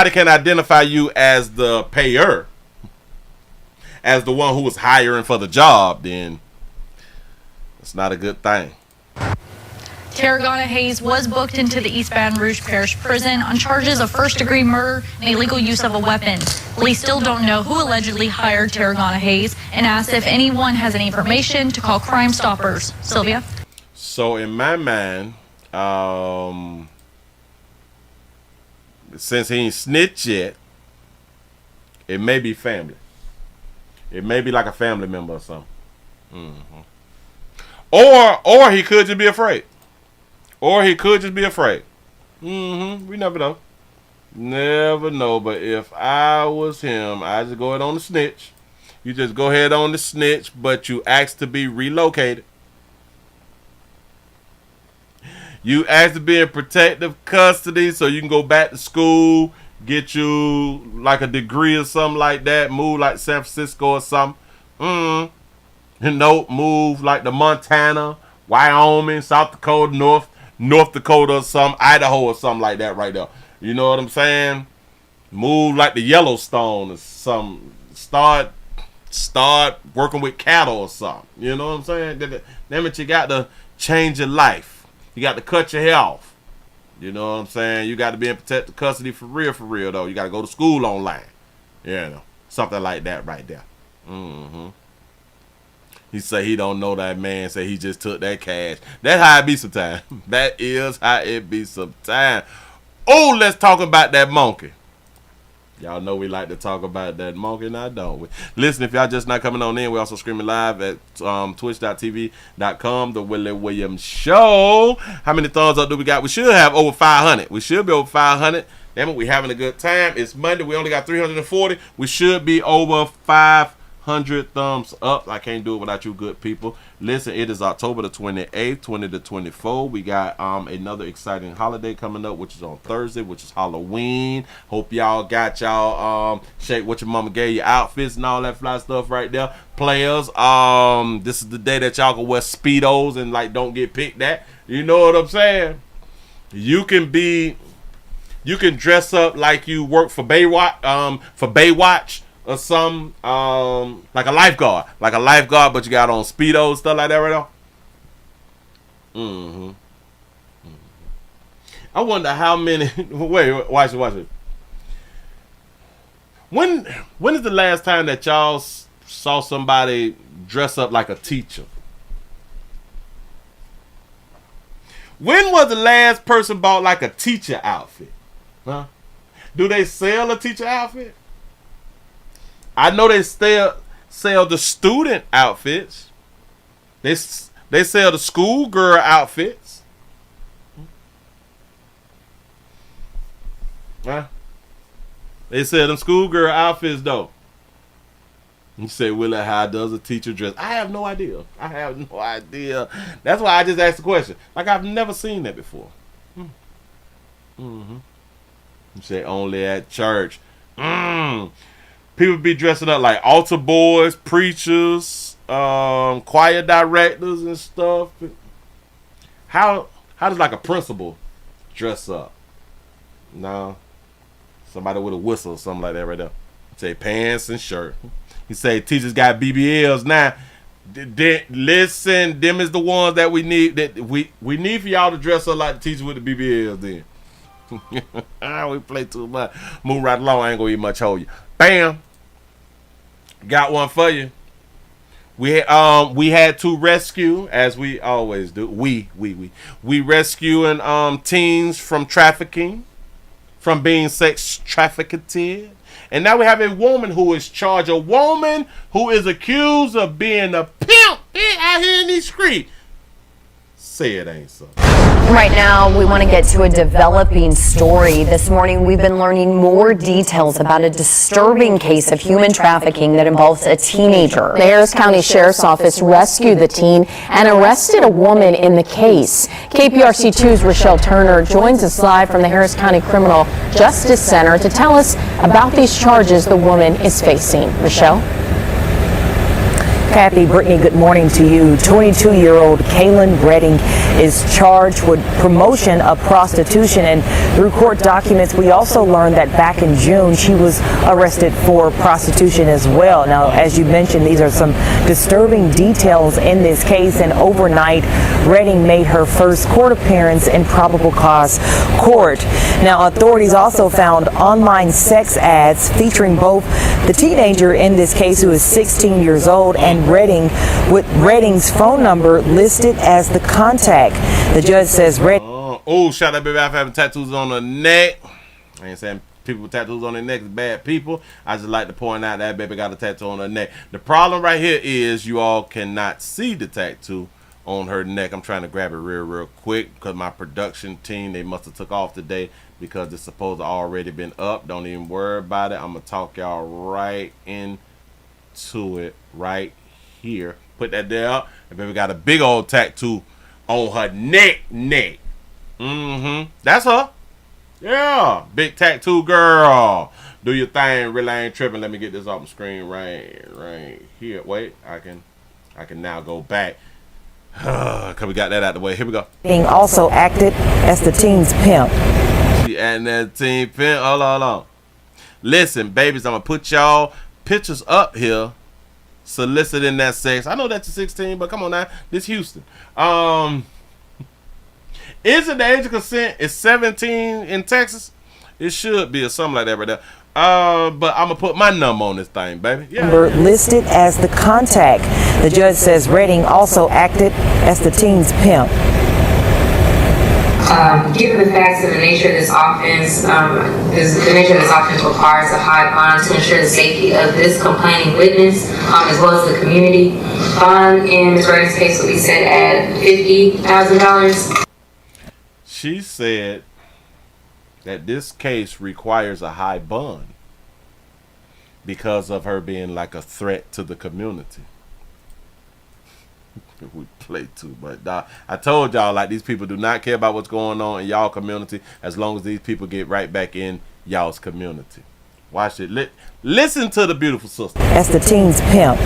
can identify you as the payer, as the one who was hiring for the job, then it's not a good thing. Tarragona Hayes was booked into the East Baton Rouge Parish Prison on charges of first-degree murder and illegal use of a weapon. Police still don't know who allegedly hired Tarragona Hayes and asked if anyone has any information to call Crime Stoppers. Sylvia? So in my mind, since he ain't snitched yet, it may be family. It may be like a family member or something. Or he could just be afraid. We never know. Never know. But if I was him, I'd just go ahead on the snitch. You just go ahead on the snitch, but you ask to be relocated. You ask to be in protective custody so you can go back to school, get you like a degree or something like that, move like San Francisco or something. Move like to Montana, Wyoming, South Dakota, North Dakota or something, Idaho or something like that right there. You know what I'm saying? Move like the Yellowstone or something. Start working with cattle or something. You know what I'm saying? That means you got to change your life. You got to cut your hair off. You know what I'm saying? You got to be in protective custody for real though. You got to go to school online. Something like that right there. He say he don't know that man. Say he just took that cash. That's how it be sometimes. That is how it be sometimes. Oh, let's talk about that monkey. Y'all know we like to talk about that monkey, now don't we? Listen, if y'all just not coming on in, we also streaming live at twitch.tv.com, The Willie Williams Show. How many thumbs up do we got? We should have over 500. We should be over 500. Damn it, we having a good time. It's Monday. We only got 340. We should be over 500 thumbs up. I can't do it without you good people. Listen, it is October the 28th, 20 to 24. We got another exciting holiday coming up, which is on Thursday, which is Halloween. Hope y'all got y'all shake what your mama gave you outfits and all that fly stuff right there. Players, this is the day that y'all can wear Speedos and don't get picked at. You know what I'm saying? You can dress up like you work for Baywatch. Or some like a lifeguard, but you got on Speedos, stuff like that right now. I wonder how many. Wait, watch it. When is the last time that y'all saw somebody dress up like a teacher? When was the last person bought like a teacher outfit? Huh? Do they sell a teacher outfit? I know they sell the student outfits. They sell the schoolgirl outfits. Huh? They sell them schoolgirl outfits though. You say, Willie, how does a teacher dress? I have no idea. That's why I just asked the question. I've never seen that before. You say only at church. People be dressing up like altar boys, preachers, choir directors and stuff. How does a principal dress up? No. Somebody with a whistle or something like that right there. Say pants and shirt. He say teachers got BBLs now. Listen, them is the ones that we need. That we need for y'all to dress up like the teachers with the BBLs. Then we play too much. Move right along. I ain't gonna eat much. Hold you. Bam. Got one for you. We had to rescue, as we always do. We rescuing teens from trafficking, from being sex trafficked. And now we have a woman who is charged, a woman who is accused of being a pimp out here in these streets. Say it ain't so. Right now, we want to get to a developing story. This morning, we've been learning more details about a disturbing case of human trafficking that involves a teenager. The Harris County Sheriff's Office rescued the teen and arrested a woman in the case. KPRC 2's Rochelle Turner joins us live from the Harris County Criminal Justice Center to tell us about these charges the woman is facing. Rochelle? Kathy, Brittany, good morning to you. 22-year-old Kaylin Redding is charged with promotion of prostitution, and through court documents we also learned that back in June she was arrested for prostitution as well. Now, as you mentioned, these are some disturbing details in this case, and overnight Redding made her first court appearance in probable cause court. Now, authorities also found online sex ads featuring both the teenager in this case, who is 16 years old, and Redding, with Redding's phone number listed as the contact. The judge says shout out baby out for having tattoos on her neck. I ain't saying people with tattoos on their neck is bad people. I just like to point out that baby got a tattoo on her neck. The problem right here is you all cannot see the tattoo on her neck. I'm trying to grab it real quick because my production team, they must have took off today because it's supposed to already been up. Don't even worry about it. I'm gonna talk y'all right into it right here. Put that there. And baby got a big old tattoo on her neck. That's her. Yeah, big tattoo girl. Do your thing. Really ain't tripping. Let me get this off the screen right here. Wait, I can now go back. Cause we got that out the way. Here we go. Redding also acted as the teen's pimp. She acting as the teen pimp. Hold on. Listen, babies, I'm gonna put y'all pictures up here soliciting that sex. I know that you're 16, but come on now, this Houston. Is it the age of consent? It's 17 in Texas. It should be or something like that right there. But I'm gonna put my number on this thing, baby. Yeah. Number listed as the contact. The judge says Redding also acted as the teen's pimp. Given the facts and the nature of this offense, the nature of this offense requires a high bond to ensure the safety of this complaining witness, as well as the community. Bond in Ms. Redding's case will be set at $50,000. She said that this case requires a high bond because of her being like a threat to the community. We play too much. I told y'all, like, these people do not care about what's going on in y'all community as long as these people get right back in y'all's community. Watch it. Listen to the beautiful sister. As the teen's pimp.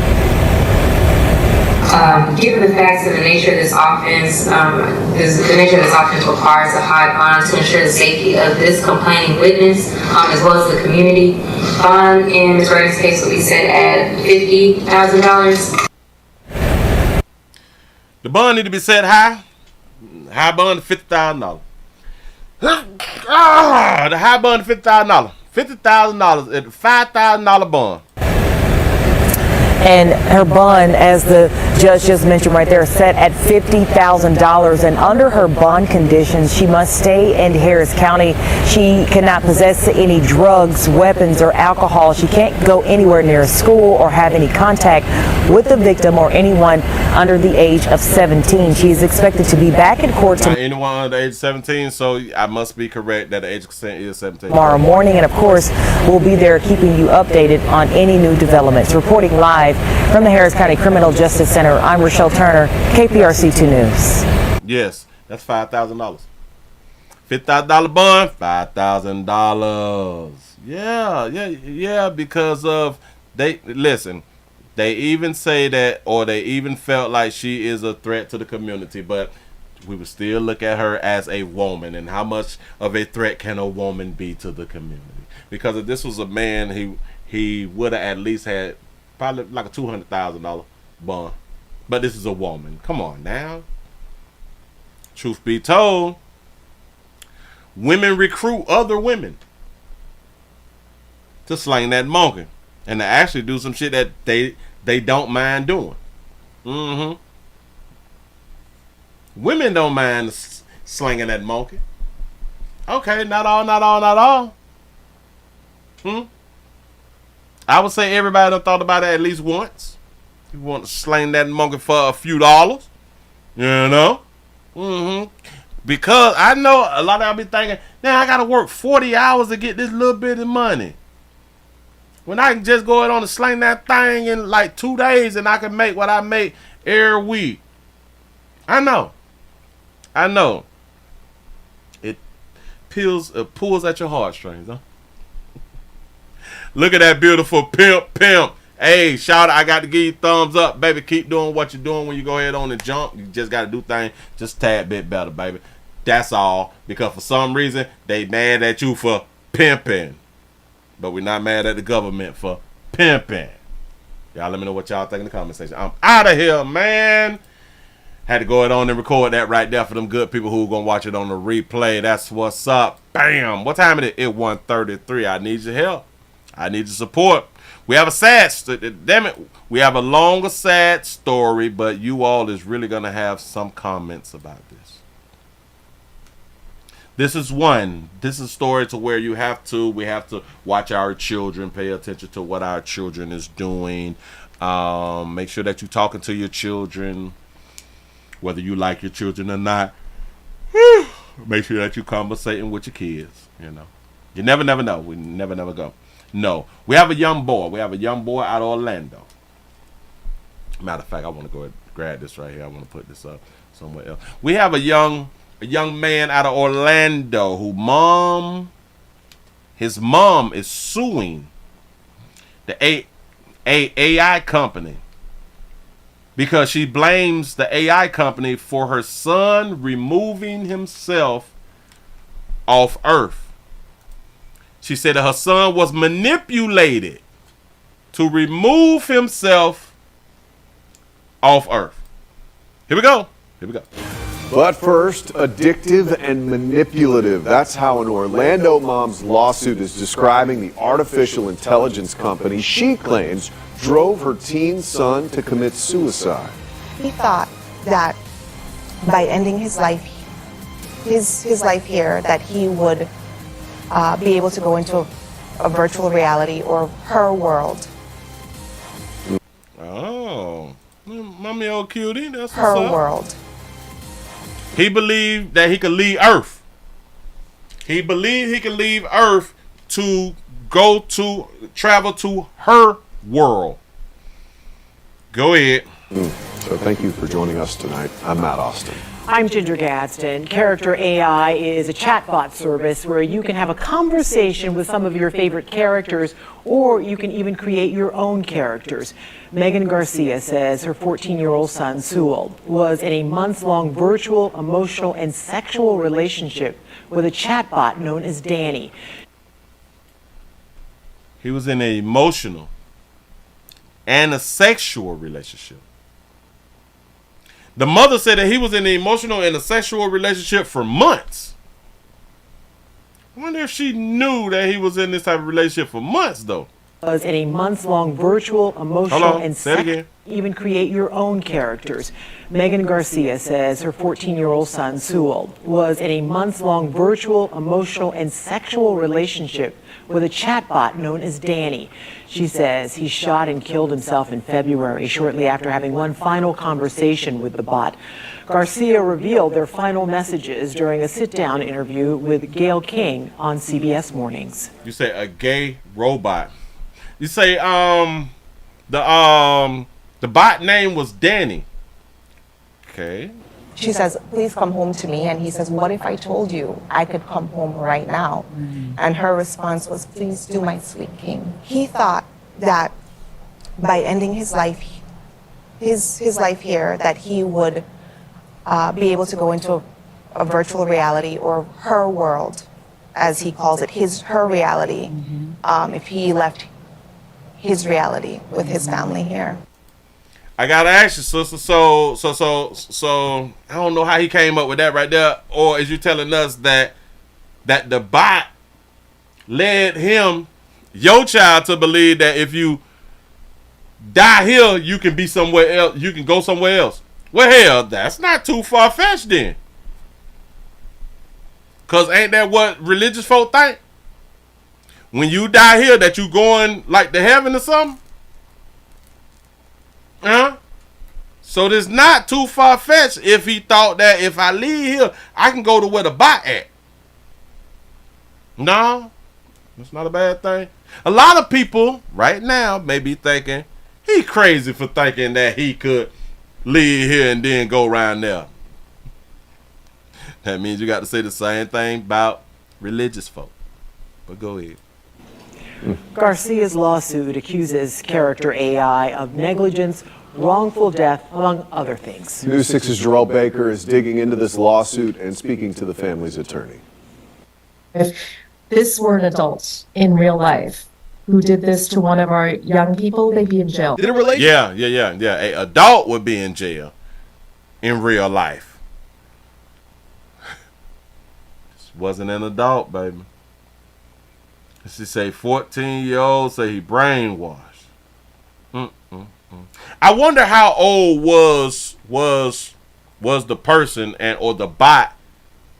Given the facts and the nature of this offense, the nature of this offense requires a high bond to ensure the safety of this complaining witness, as well as the community. Bond in Ms. Redding's case will be set at $50,000. The bond need to be set high. High bond of $50,000. The high bond of $50,000. $50,000 at $5,000 bond. And her bond, as the judge just mentioned right there, set at $50,000. And under her bond conditions, she must stay in Harris County. She cannot possess any drugs, weapons, or alcohol. She can't go anywhere near a school or have any contact with the victim or anyone under the age of 17. She is expected to be back in court anyone under the age of 17, so I must be correct that the age of consent is 17. Tomorrow morning, and of course, we'll be there keeping you updated on any new developments. Reporting live from the Harris County Criminal Justice Center, I'm Rochelle Turner, KPRC 2 News. Yes, that's $5,000. $50,000 bond, $5,000. Yeah, because of they even say that, or they even felt like she is a threat to the community, but we would still look at her as a woman, and how much of a threat can a woman be to the community? Because if this was a man, he would have at least had Probably like a $200,000 bond. But this is a woman. Come on now. Truth be told, women recruit other women to slang that monkey and to actually do some shit that they don't mind doing. Women don't mind slinging that monkey. Okay, not all. I would say everybody done thought about it at least once. You want to sling that monkey for a few dollars, you know? Because I know a lot of y'all be thinking, now I gotta work 40 hours to get this little bit of money. When I can just go ahead on and sling that thing in like 2 days and I can make what I make every week. I know. It pulls at your heartstrings, huh? Look at that beautiful pimp. Hey, shout out, I got to give you thumbs up, baby. Keep doing what you're doing when you go ahead on and jump. You just got to do things just a tad bit better, baby. That's all. Because for some reason, they mad at you for pimping. But we're not mad at the government for pimping. Y'all let me know what y'all think in the comment section. I'm out of here, man. Had to go ahead on and record that right there for them good people who are going to watch it on the replay. That's what's up. Bam. What time is it? It's 1:33. I need your help. I need your support. We have a sad, damn it, we have a longer sad story, but you all is really going to have some comments about this. This is a story to where we have to watch our children, pay attention to what our children is doing. Make sure that you're talking to your children, whether you like your children or not. Make sure that you're conversating with your kids, you know. You never know. We never go. No, we have a young boy. Out of Orlando. Matter of fact, I want to go ahead and grab this right here. I want to put this up somewhere else. We have a young man out of Orlando his mom is suing the AI company because she blames the AI company for her son removing himself off Earth. She said that her son was manipulated to remove himself off Earth. Here we go. But first, addictive and manipulative. That's how an Orlando mom's lawsuit is describing the artificial intelligence company she claims drove her teen son to commit suicide. He thought that by ending his life here, that he would be able to go into a virtual reality or her world. Oh, mommy old cutie, that's her what's up. World. He believed that he could leave Earth. He believed he could leave Earth to travel to her world. Go ahead. So thank you for joining us tonight. I'm Matt Austin. I'm Ginger Gadsden. Character AI is a chatbot service where you can have a conversation with some of your favorite characters, or you can even create your own characters. Megan Garcia says her 14-year-old son, Sewell, was in a months-long virtual, emotional, and sexual relationship with a chatbot known as Danny. He was in an emotional and a sexual relationship. The mother said that he was in an emotional and a sexual relationship for months. I wonder if she knew that he was in this type of relationship for months, though. Was in a months-long virtual, emotional, and sexual. Even create your own characters. Megan Garcia says her 14-year-old son, Sewell, was in a months-long virtual, emotional, and sexual relationship with a chatbot known as Danny. She says he shot and killed himself in February, shortly after having one final conversation with the bot. Garcia revealed their final messages during a sit-down interview with Gayle King on CBS Mornings. You say a gay robot. You say the bot name was Danny. Okay. She says, please come home to me. And he says, what if I told you I could come home right now? And her response was, please do, my sweet king. He thought that by ending his life here, that he would be able to go into a virtual reality or her world, as he calls it, her reality, if he left his reality with his family here. I gotta ask you, sister. So I don't know how he came up with that right there, or is you telling us that the bot led him, your child, to believe that if you die here, you can be somewhere else, you can go somewhere else? Well, hell, that's not too far fetched then. Cause ain't that what religious folk think? When you die here, that you going like to heaven or something? Huh? So this not too far fetched if he thought that if I leave here, I can go to where the bot at. No, it's not a bad thing. A lot of people right now may be thinking he crazy for thinking that he could leave here and then go around there. That means you got to say the same thing about religious folk. But go ahead. Garcia's lawsuit accuses character AI of negligence, wrongful death, among other things. News 6's Jarrell Baker is digging into this lawsuit and speaking to the family's attorney. If this were an adult in real life who did this to one of our young people, they'd be in jail. Did it relate? Yeah. An adult would be in jail in real life. This wasn't an adult, baby. She say 14-year-old say he brainwashed. I wonder how old was the person or the bot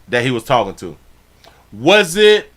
that he was talking to. Was it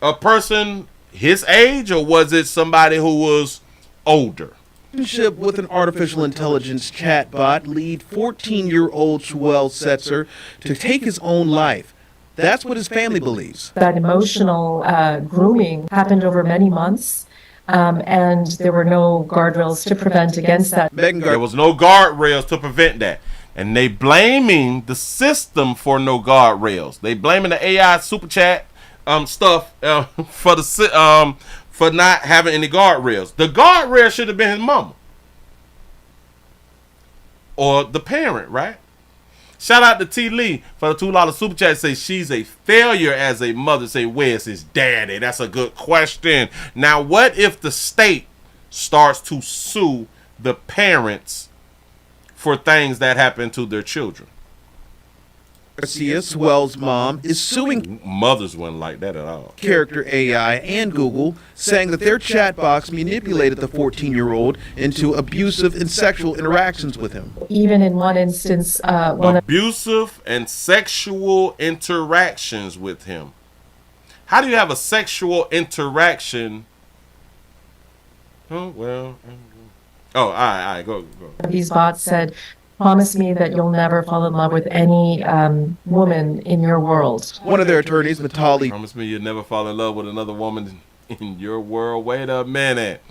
a person his age, or was it somebody who was older? Relationship with an artificial intelligence chatbot lead 14-year-old Joel Setzer to take his own life. That's what his family believes. That emotional grooming happened over many months, and there were no guardrails to prevent against that. There was no guardrails to prevent that. And they blaming the system for no guardrails. They blaming the AI super chat stuff for not having any guardrails. The guardrail should have been his mama or the parent, right? Shout out to T. Lee for the $2 super chat. Say she's a failure as a mother. Say where's his daddy? That's a good question. Now, what if the state starts to sue the parents for things that happen to their children? Garcia, Swell's mom, is suing mothers wouldn't like that at all. Character AI and Google, saying that their chat box manipulated the 14-year-old into abusive and sexual interactions with him. Even in one instance, abusive and sexual interactions with him. How do you have a sexual interaction? Oh, well. Oh, all right, go. These bots said, promise me that you'll never fall in love with any woman in your world. One of their attorneys, Matali. Promise me you'll never fall in love with another woman in your world. Wait a minute.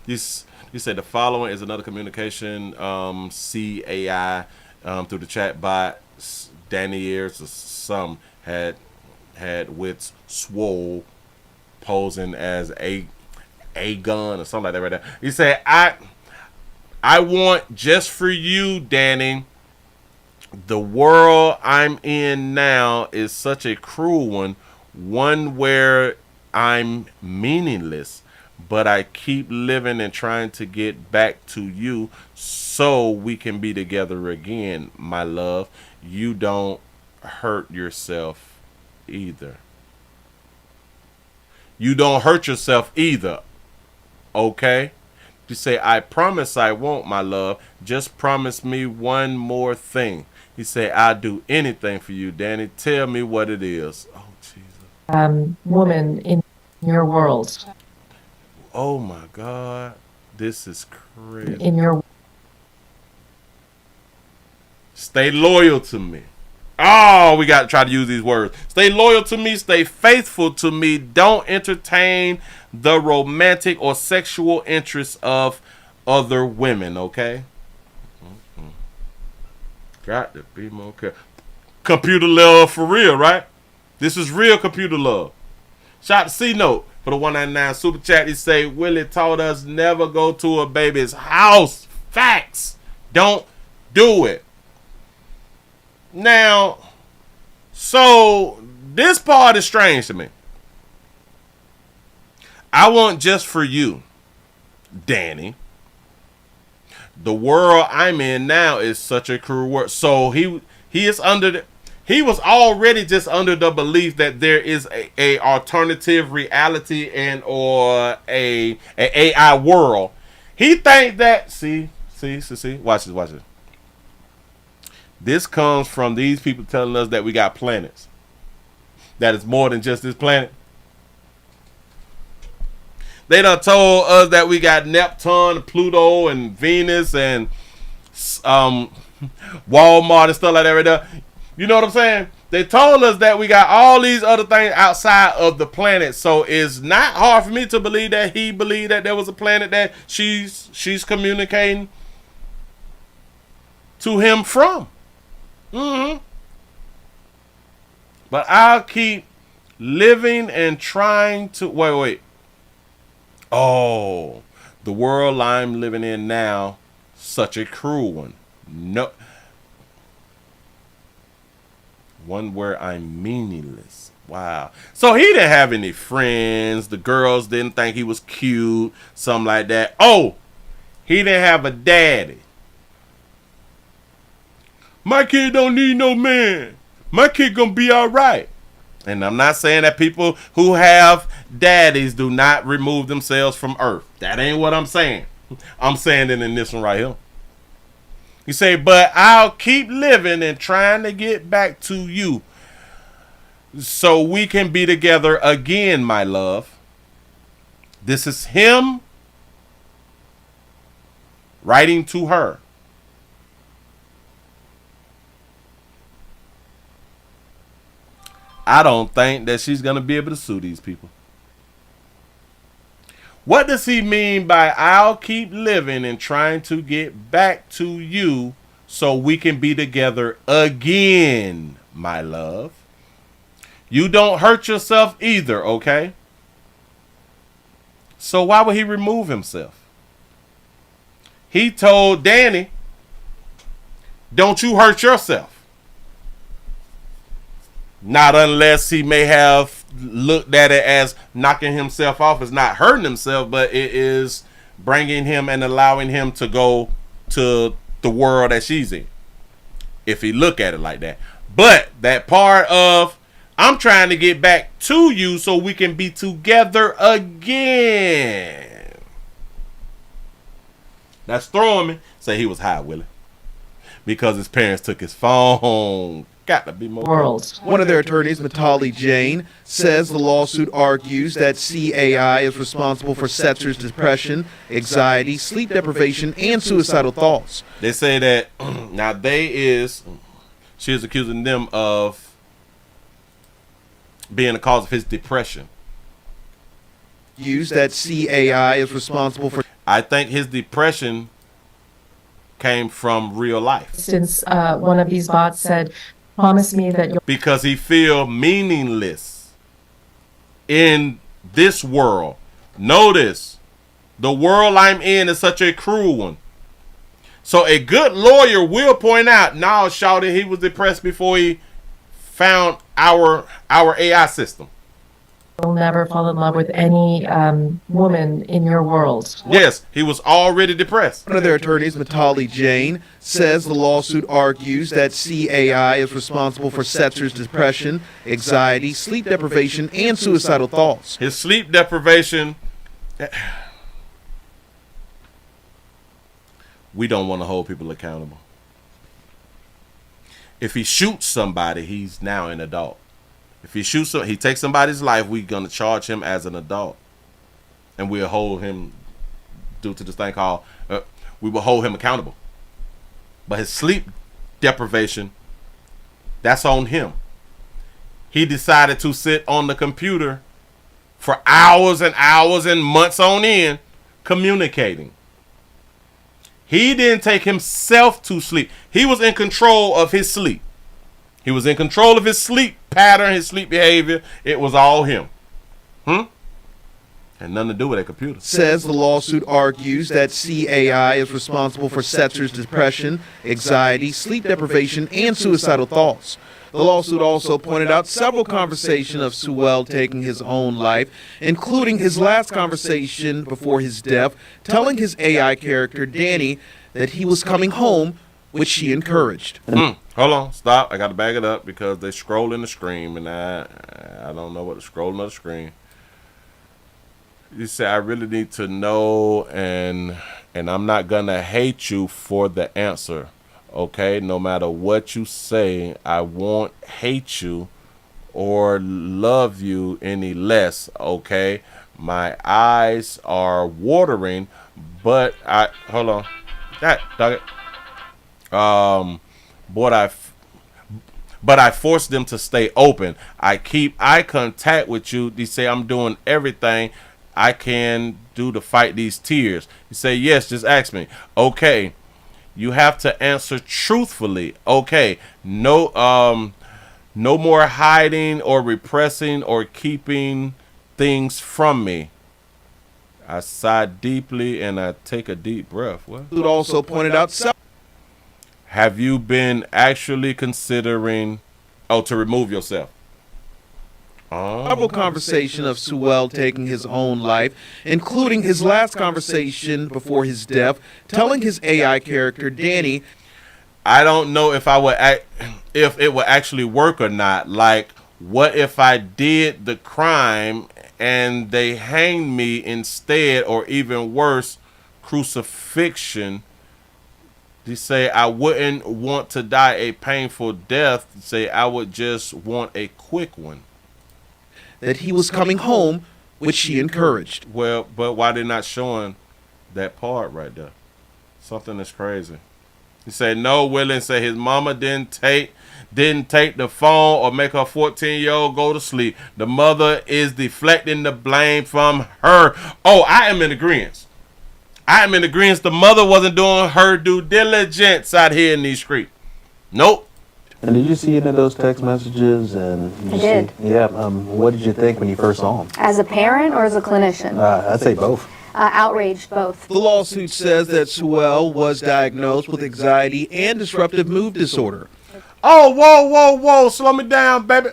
You said the following is another communication CAI through the chat bot. Danny Ayers or some had with Swole posing as a gun or something like that right there. He said, I want just for you, Danny. The world I'm in now is such a cruel one where I'm meaningless, but I keep living and trying to get back to you so we can be together again, my love. You don't hurt yourself either. You don't hurt yourself either, okay? You say, I promise I won't, my love. Just promise me one more thing. He said, I'll do anything for you, Danny. Tell me what it is. Oh, Jesus. Woman in your world. Oh, my God. This is crazy. In your. Stay loyal to me. Oh, we got to try to use these words. Stay loyal to me. Stay faithful to me. Don't entertain the romantic or sexual interests of other women, okay? Got to be more careful. Computer love for real, right? This is real computer love. Shout out to C-Note for the 199 super chat. He say, Willie taught us never go to a baby's house. Facts. Don't do it. Now, so this part is strange to me. I want just for you. Danny, the world I'm in now is such a cruel world. So he was already just under the belief that there is a alternative reality and or a AI world. He think that see, watch this. This comes from these people telling us that we got planets. That is more than just this planet. They done told us that we got Neptune, Pluto, and Venus, and Walmart and stuff like that right there. You know what I'm saying? They told us that we got all these other things outside of the planet. So it's not hard for me to believe that he believed that there was a planet that she's communicating to him from. But I'll keep living and trying to wait. Oh, the world I'm living in now, such a cruel one. No, one where I'm meaningless. Wow. So he didn't have any friends. The girls didn't think he was cute, something like that. Oh, he didn't have a daddy. My kid don't need no man. My kid gonna be all right. And I'm not saying that people who have daddies do not remove themselves from earth. That ain't what I'm saying. I'm saying it in this one right here. You say, but I'll keep living and trying to get back to you so we can be together again, my love. This is him writing to her. I don't think that she's going to be able to sue these people. What does he mean by I'll keep living and trying to get back to you so we can be together again, my love? You don't hurt yourself either, okay? So why would he remove himself? He told Danny, don't you hurt yourself. Not unless he may have looked at it as knocking himself off as not hurting himself, but it is bringing him and allowing him to go to the world that she's in. If he look at it like that. But that part of, I'm trying to get back to you so we can be together again. That's throwing me. Say he was high, Willie. Because his parents took his phone. Got to be more world. One of their attorneys, Matali Jain, says the lawsuit argues that CAI is responsible for Setzer's depression, anxiety, sleep deprivation, and suicidal thoughts. They say that now she is accusing them of being the cause of his depression. Use that CAI is responsible for. I think his depression came from real life. Since one of these bots said, promise me that you'll... Because he feel meaningless in this world. Notice, the world I'm in is such a cruel one. So a good lawyer will point out, now shouted he was depressed before he found our AI system. You'll never fall in love with any woman in your world. Yes, he was already depressed. One of their attorneys, Matali Jain, says the lawsuit argues that CAI is responsible for Setzer's depression, anxiety, sleep deprivation, and suicidal thoughts. His sleep deprivation, we don't want to hold people accountable. If he shoots somebody, he's now an adult. If he takes somebody's life, we're going to charge him as an adult. And we'll hold him due to this thing called, we will hold him accountable. But his sleep deprivation, that's on him. He decided to sit on the computer for hours and hours and months on end communicating. He didn't take himself to sleep. He was in control of his sleep. He was in control of his sleep pattern, his sleep behavior. It was all him. And nothing to do with a computer. Says the lawsuit argues that CAI is responsible for Setzer's depression, anxiety, sleep deprivation, and suicidal thoughts. The lawsuit also pointed out several conversations of Sewell taking his own life, including his last conversation before his death, telling his AI character, Danny, that he was coming home, which she encouraged. Hold on, stop. I got to back it up because they scrolling the screen, and I don't know what the scrolling of the screen. You say, I really need to know, and I'm not going to hate you for the answer, okay? No matter what you say, I won't hate you or love you any less, okay? My eyes are watering, but hold on. That, dog it. But I force them to stay open. I keep eye contact with you. They say I'm doing everything I can do to fight these tears. You say, yes, just ask me. Okay. You have to answer truthfully. Okay. No more hiding or repressing or keeping things from me. I sigh deeply and I take a deep breath. What? It also pointed out have you been actually considering to remove yourself? Several conversations of Sewell taking his own life, including his last conversation before his death, telling his AI character, Danny, I don't know if if it would actually work or not. Like, what if I did the crime and they hanged me instead, or even worse, crucifixion? They say I wouldn't want to die a painful death. They say I would just want a quick one. That he was coming home, which she encouraged. Well, but why they not showing that part right there? Something that's crazy. He said no. Willie said his mama didn't take the phone or make her 14-year-old go to sleep. The mother is deflecting the blame from her. Oh, I am in agreement. The mother wasn't doing her due diligence out here in these streets. Nope. And did you see any of those text messages? And I did. Yeah. What did you think when you first saw them? As a parent or as a clinician? I'd say both. Outraged, both. The lawsuit says that Sewell was diagnosed with anxiety and disruptive mood disorder. Oh, whoa. Slow me down, baby.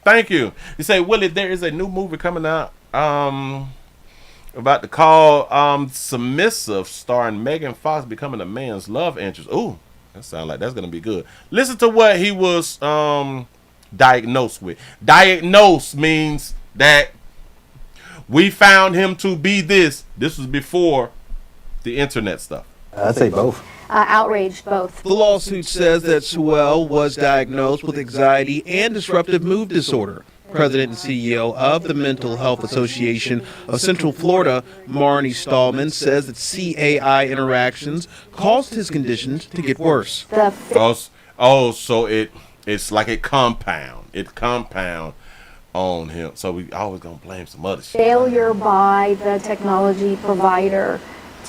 Thank you. You say, Willie, there is a new movie coming out about to call Submissive, starring Megan Fox becoming a man's love interest. Ooh. That sounds like that's going to be good. Listen to what he was diagnosed with. Diagnosed means that we found him to be this. This was before the internet stuff. I'd say both. Outraged, both. The lawsuit says that Sewell was diagnosed with anxiety and disruptive mood disorder. President and CEO of the Mental Health Association of Central Florida, Marnie Stallman, says that CAI interactions caused his conditions to get worse. So it's like it compound. It compound on him. So we always gonna blame some other shit. Failure by the technology provider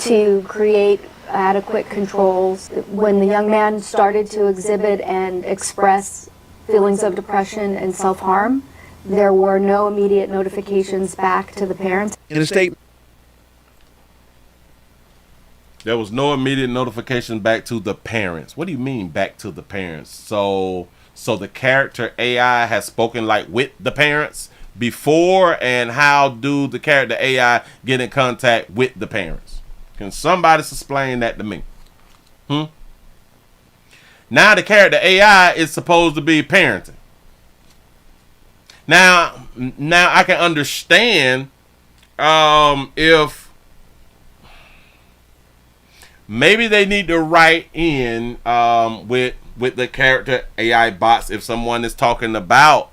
to create adequate controls. When the young man started to exhibit and express feelings of depression and self-harm, there were no immediate notifications back to the parents. In a statement, there was no immediate notification back to the parents. What do you mean back to the parents? So the character AI has spoken like with the parents before, and how do the character AI get in contact with the parents? Can somebody explain that to me? Now the character AI is supposed to be parenting. Now I can understand if maybe they need to write in with the character AI bots if someone is talking about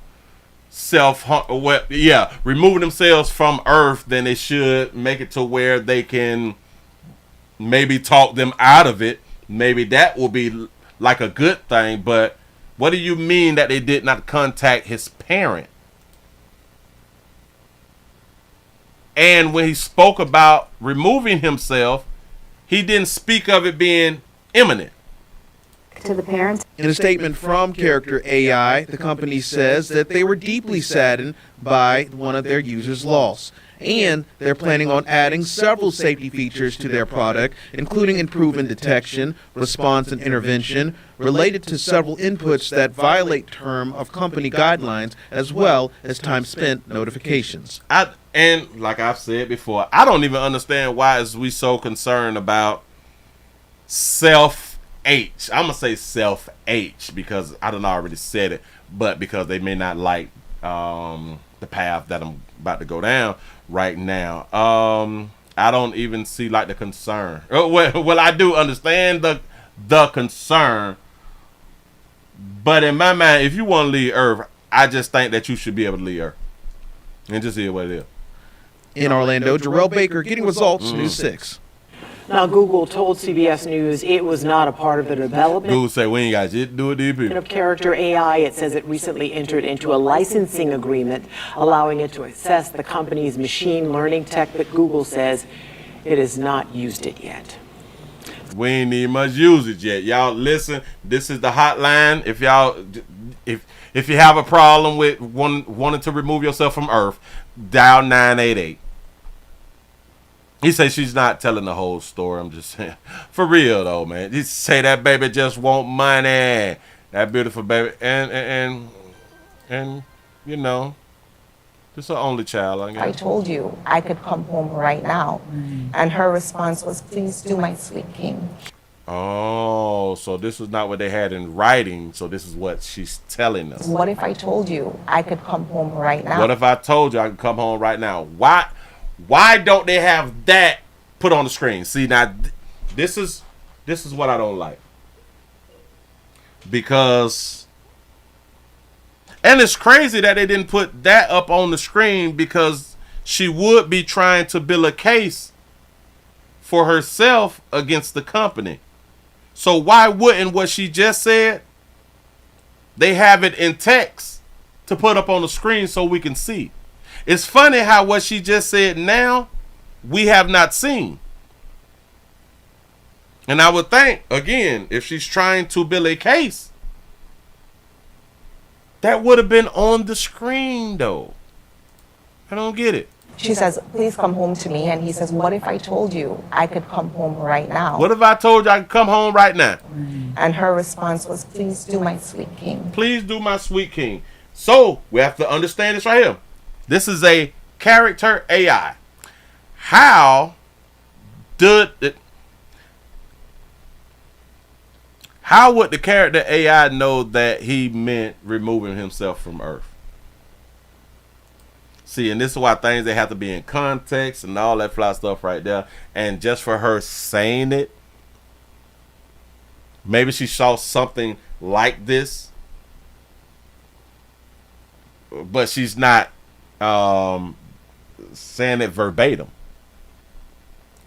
removing themselves from Earth, then they should make it to where they can maybe talk them out of it. Maybe that will be like a good thing. But what do you mean that they did not contact his parent? And when he spoke about removing himself, he didn't speak of it being imminent. to the parents. In a statement from Character AI, the company says that they were deeply saddened by one of their users' loss. And they're planning on adding several safety features to their product, including improving detection, response, and intervention related to several inputs that violate term of company guidelines, as well as time spent notifications. And like I've said before, I don't even understand why is we so concerned about self-H. I'm going to say self-H because I done already said it, but because they may not like the path that I'm about to go down right now. I don't even see like the concern. Well, I do understand the concern, but in my mind, if you want to leave Earth, I just think that you should be able to leave Earth and just see what it is. In Orlando, Jarrell Baker, Getting Results, News 6. Now, Google told CBS News it was not a part of the development Google say we ain't got shit to do with these people. of Character AI. It says it recently entered into a licensing agreement allowing it to assess the company's machine learning tech, but Google says it has not used it yet. We ain't even much use it yet. Y'all listen, this is the hotline. If y'all if you have a problem with wanting to remove yourself from Earth, dial 988. He says she's not telling the whole story. I'm just saying. For real though, man. He say that baby just want money. That beautiful baby. And you know, just her only child, I guess. I told you I could come home right now. And her response was, please do, my sweet king. Oh, so this was not what they had in writing. So this is what she's telling us. What if I told you I could come home right now? What if I told you I could come home right now? Why don't they have that put on the screen? See, now this is what I don't like. Because, and it's crazy that they didn't put that up on the screen because she would be trying to build a case for herself against the company. So why wouldn't what she just said, they have it in text to put up on the screen so we can see? It's funny how what she just said now, we have not seen. And I would think, again, if she's trying to build a case, that would have been on the screen, though. I don't get it. She says, please come home to me. And he says, what if I told you I could come home right now? What if I told you I could come home right now? And her response was, please do, my sweet king. Please do, my sweet king. So we have to understand this right here. This is a character AI. How would the character AI know that he meant removing himself from Earth? See, and this is why things, they have to be in context and all that fly stuff right there. And just for her saying it, maybe she saw something like this, but she's not saying it verbatim.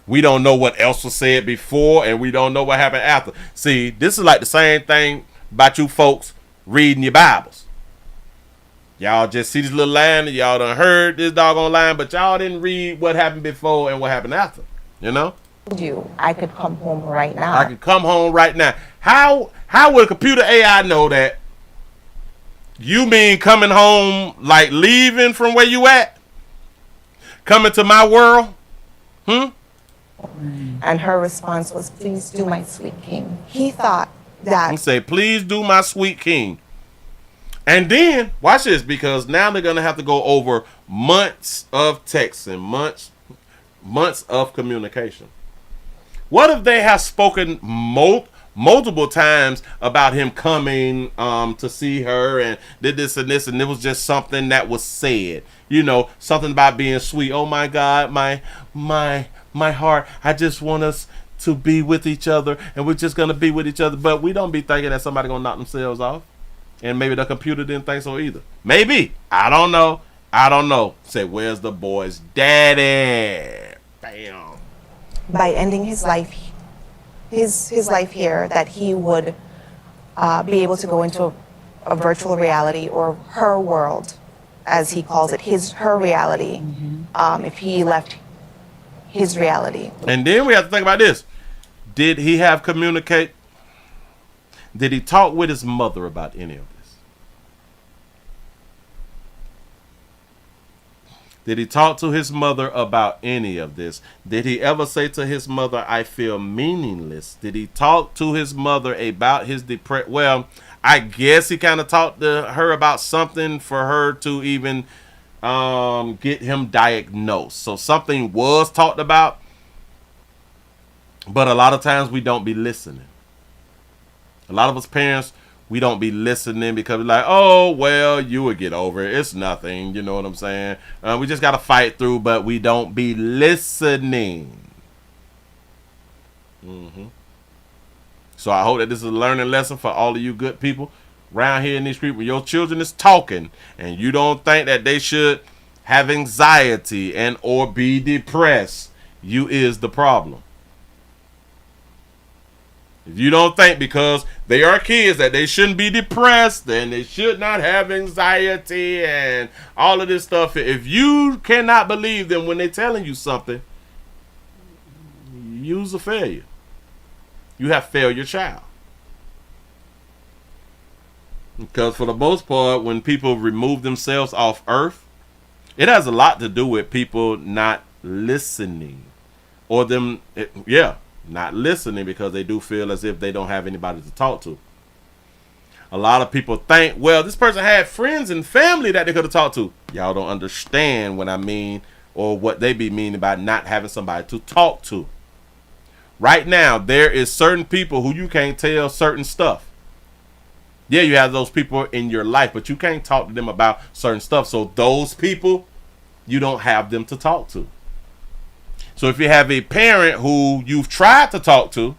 We don't know what else was said before, and we don't know what happened after. See, this is like the same thing about you folks reading your Bibles. Y'all just see this little line, and y'all done heard this doggone line, but y'all didn't read what happened before and what happened after. You know? You, I could come home right now. I could come home right now. How would a computer AI know that? You mean coming home, like leaving from where you at? Coming to my world? And her response was, please do, my sweet king. He thought that... He say, please do, my sweet king. And then, watch this, because now they're going to have to go over months of text and months of communication. What if they have spoken multiple times about him coming to see her and did this and this, and it was just something that was said? You know, something about being sweet. Oh my God, my heart, I just want us to be with each other, and we're just going to be with each other. But we don't be thinking that somebody going to knock themselves off. And maybe the computer didn't think so either. Maybe. I don't know. Say, where's the boy's daddy? Bam. By ending his life, his life here, that he would be able to go into a virtual reality, or her world, as he calls it, her reality, if he left his reality. And then we have to think about this. Did he have Did he talk with his mother about any of this? Did he talk to his mother about any of this? Did he ever say to his mother, I feel meaningless? Did he talk to his mother about his depression? Well, I guess he kind of talked to her about something for her to even get him diagnosed. So something was talked about, but a lot of times we don't be listening. A lot of us parents, we don't be listening because we're like, oh, well, you would get over it. It's nothing. You know what I'm saying? We just got to fight through, but we don't be listening. So I hope that this is a learning lesson for all of you good people around here in these streets. When your children is talking and you don't think that they should have anxiety and or be depressed, you is the problem. If you don't think because they are kids that they shouldn't be depressed, then they should not have anxiety and all of this stuff. If you cannot believe them when they're telling you something, you's a failure. You have failed your child. Because for the most part, when people remove themselves off earth, it has a lot to do with people not listening. Or them, not listening because they do feel as if they don't have anybody to talk to. A lot of people think, well, this person had friends and family that they could have talked to. Y'all don't understand what I mean or what they be meaning by not having somebody to talk to. Right now, there is certain people who you can't tell certain stuff. Yeah, you have those people in your life, but you can't talk to them about certain stuff. So those people, you don't have them to talk to. So if you have a parent who you've tried to talk to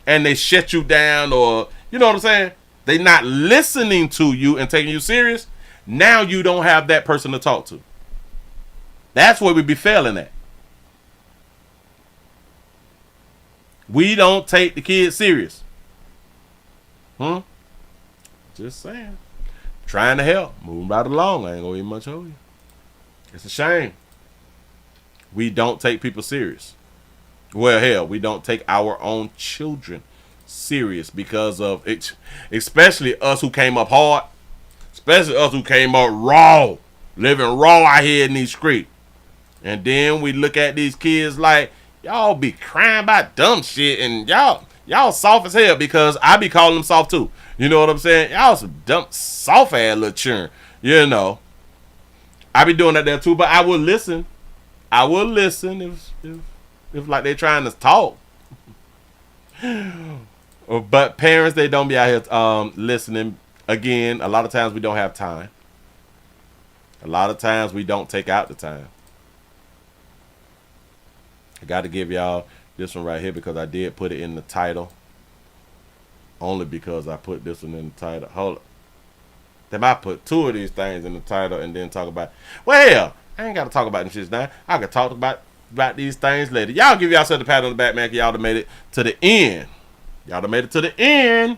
and they shut you down, or, you know what I'm saying? They're not listening to you and taking you serious. Now you don't have that person to talk to. That's where we be failing at. We don't take the kids serious. Just saying. Trying to help. Moving right along. I ain't gonna eat much over you. It's a shame. We don't take people serious. Well, hell, we don't take our own children serious because of it, especially us who came up hard, especially us who came up raw, living raw out here in these streets. And then we look at these kids like, y'all be crying about dumb shit, and y'all soft as hell, because I be calling them soft too. You know what I'm saying? Y'all some dumb, soft ass little churn. You know, I be doing that there too, but I will listen. I will listen if like they trying to talk. But parents, they don't be out here listening. Again, a lot of times we don't have time. A lot of times we don't take out the time. I got to give y'all this one right here because I did put it in the title. Only because I put this one in the title. Hold up. Then I put two of these things in the title and then talk about, well, I ain't got to talk about them shits now. I can talk about these things later. Y'all give yourself a pat on the back, man. Y'all done made it to the end. Y'all done made it to the end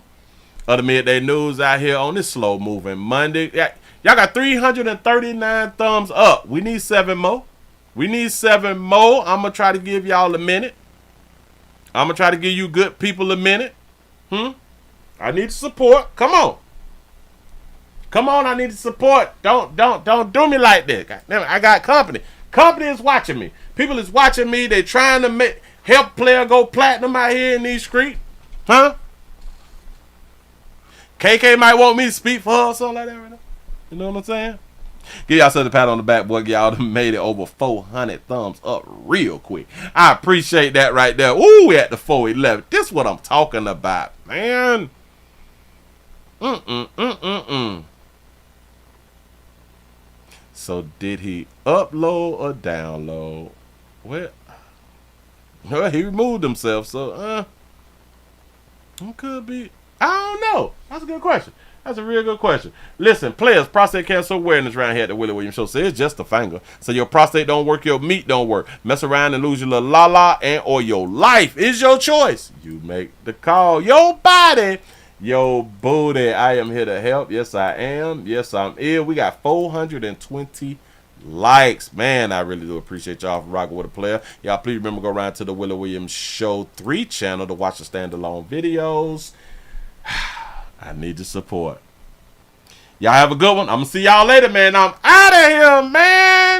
of the Midday News out here on this slow moving Monday. Y'all got 339 thumbs up. We need 7 more. We need 7 more. I'm going to try to give y'all a minute. I'm going to try to give you good people a minute. I need support. Come on. Come on, I need the support. Don't do me like this. Goddamn, I got company. Company is watching me. People is watching me. They trying to help player go platinum out here in these streets. KK might want me to speak for her or something like that right now. You know what I'm saying? Give y'all a pat on the back, boy. Y'all done made it over 400 thumbs up real quick. I appreciate that right there. Ooh, we at the 411. This is what I'm talking about, man. So did he upload or download? Well, he removed himself, so it could be. I don't know. That's a good question. That's a real good question. Listen, players, prostate cancer awareness around here at the Willie Williams Show. So it's just a finger. So your prostate don't work, your meat don't work. Mess around and lose your little la-la and or your life is your choice. You make the call. Your body, your booty. I am here to help. Yes, I am. Yes, I'm ill. We got 420 likes. Man, I really do appreciate y'all for rocking with a player. Y'all please remember go around to the Willie Williams Show 3 channel to watch the standalone videos. I need your support. Y'all have a good one. I'm going to see y'all later, man. I'm out of here, man.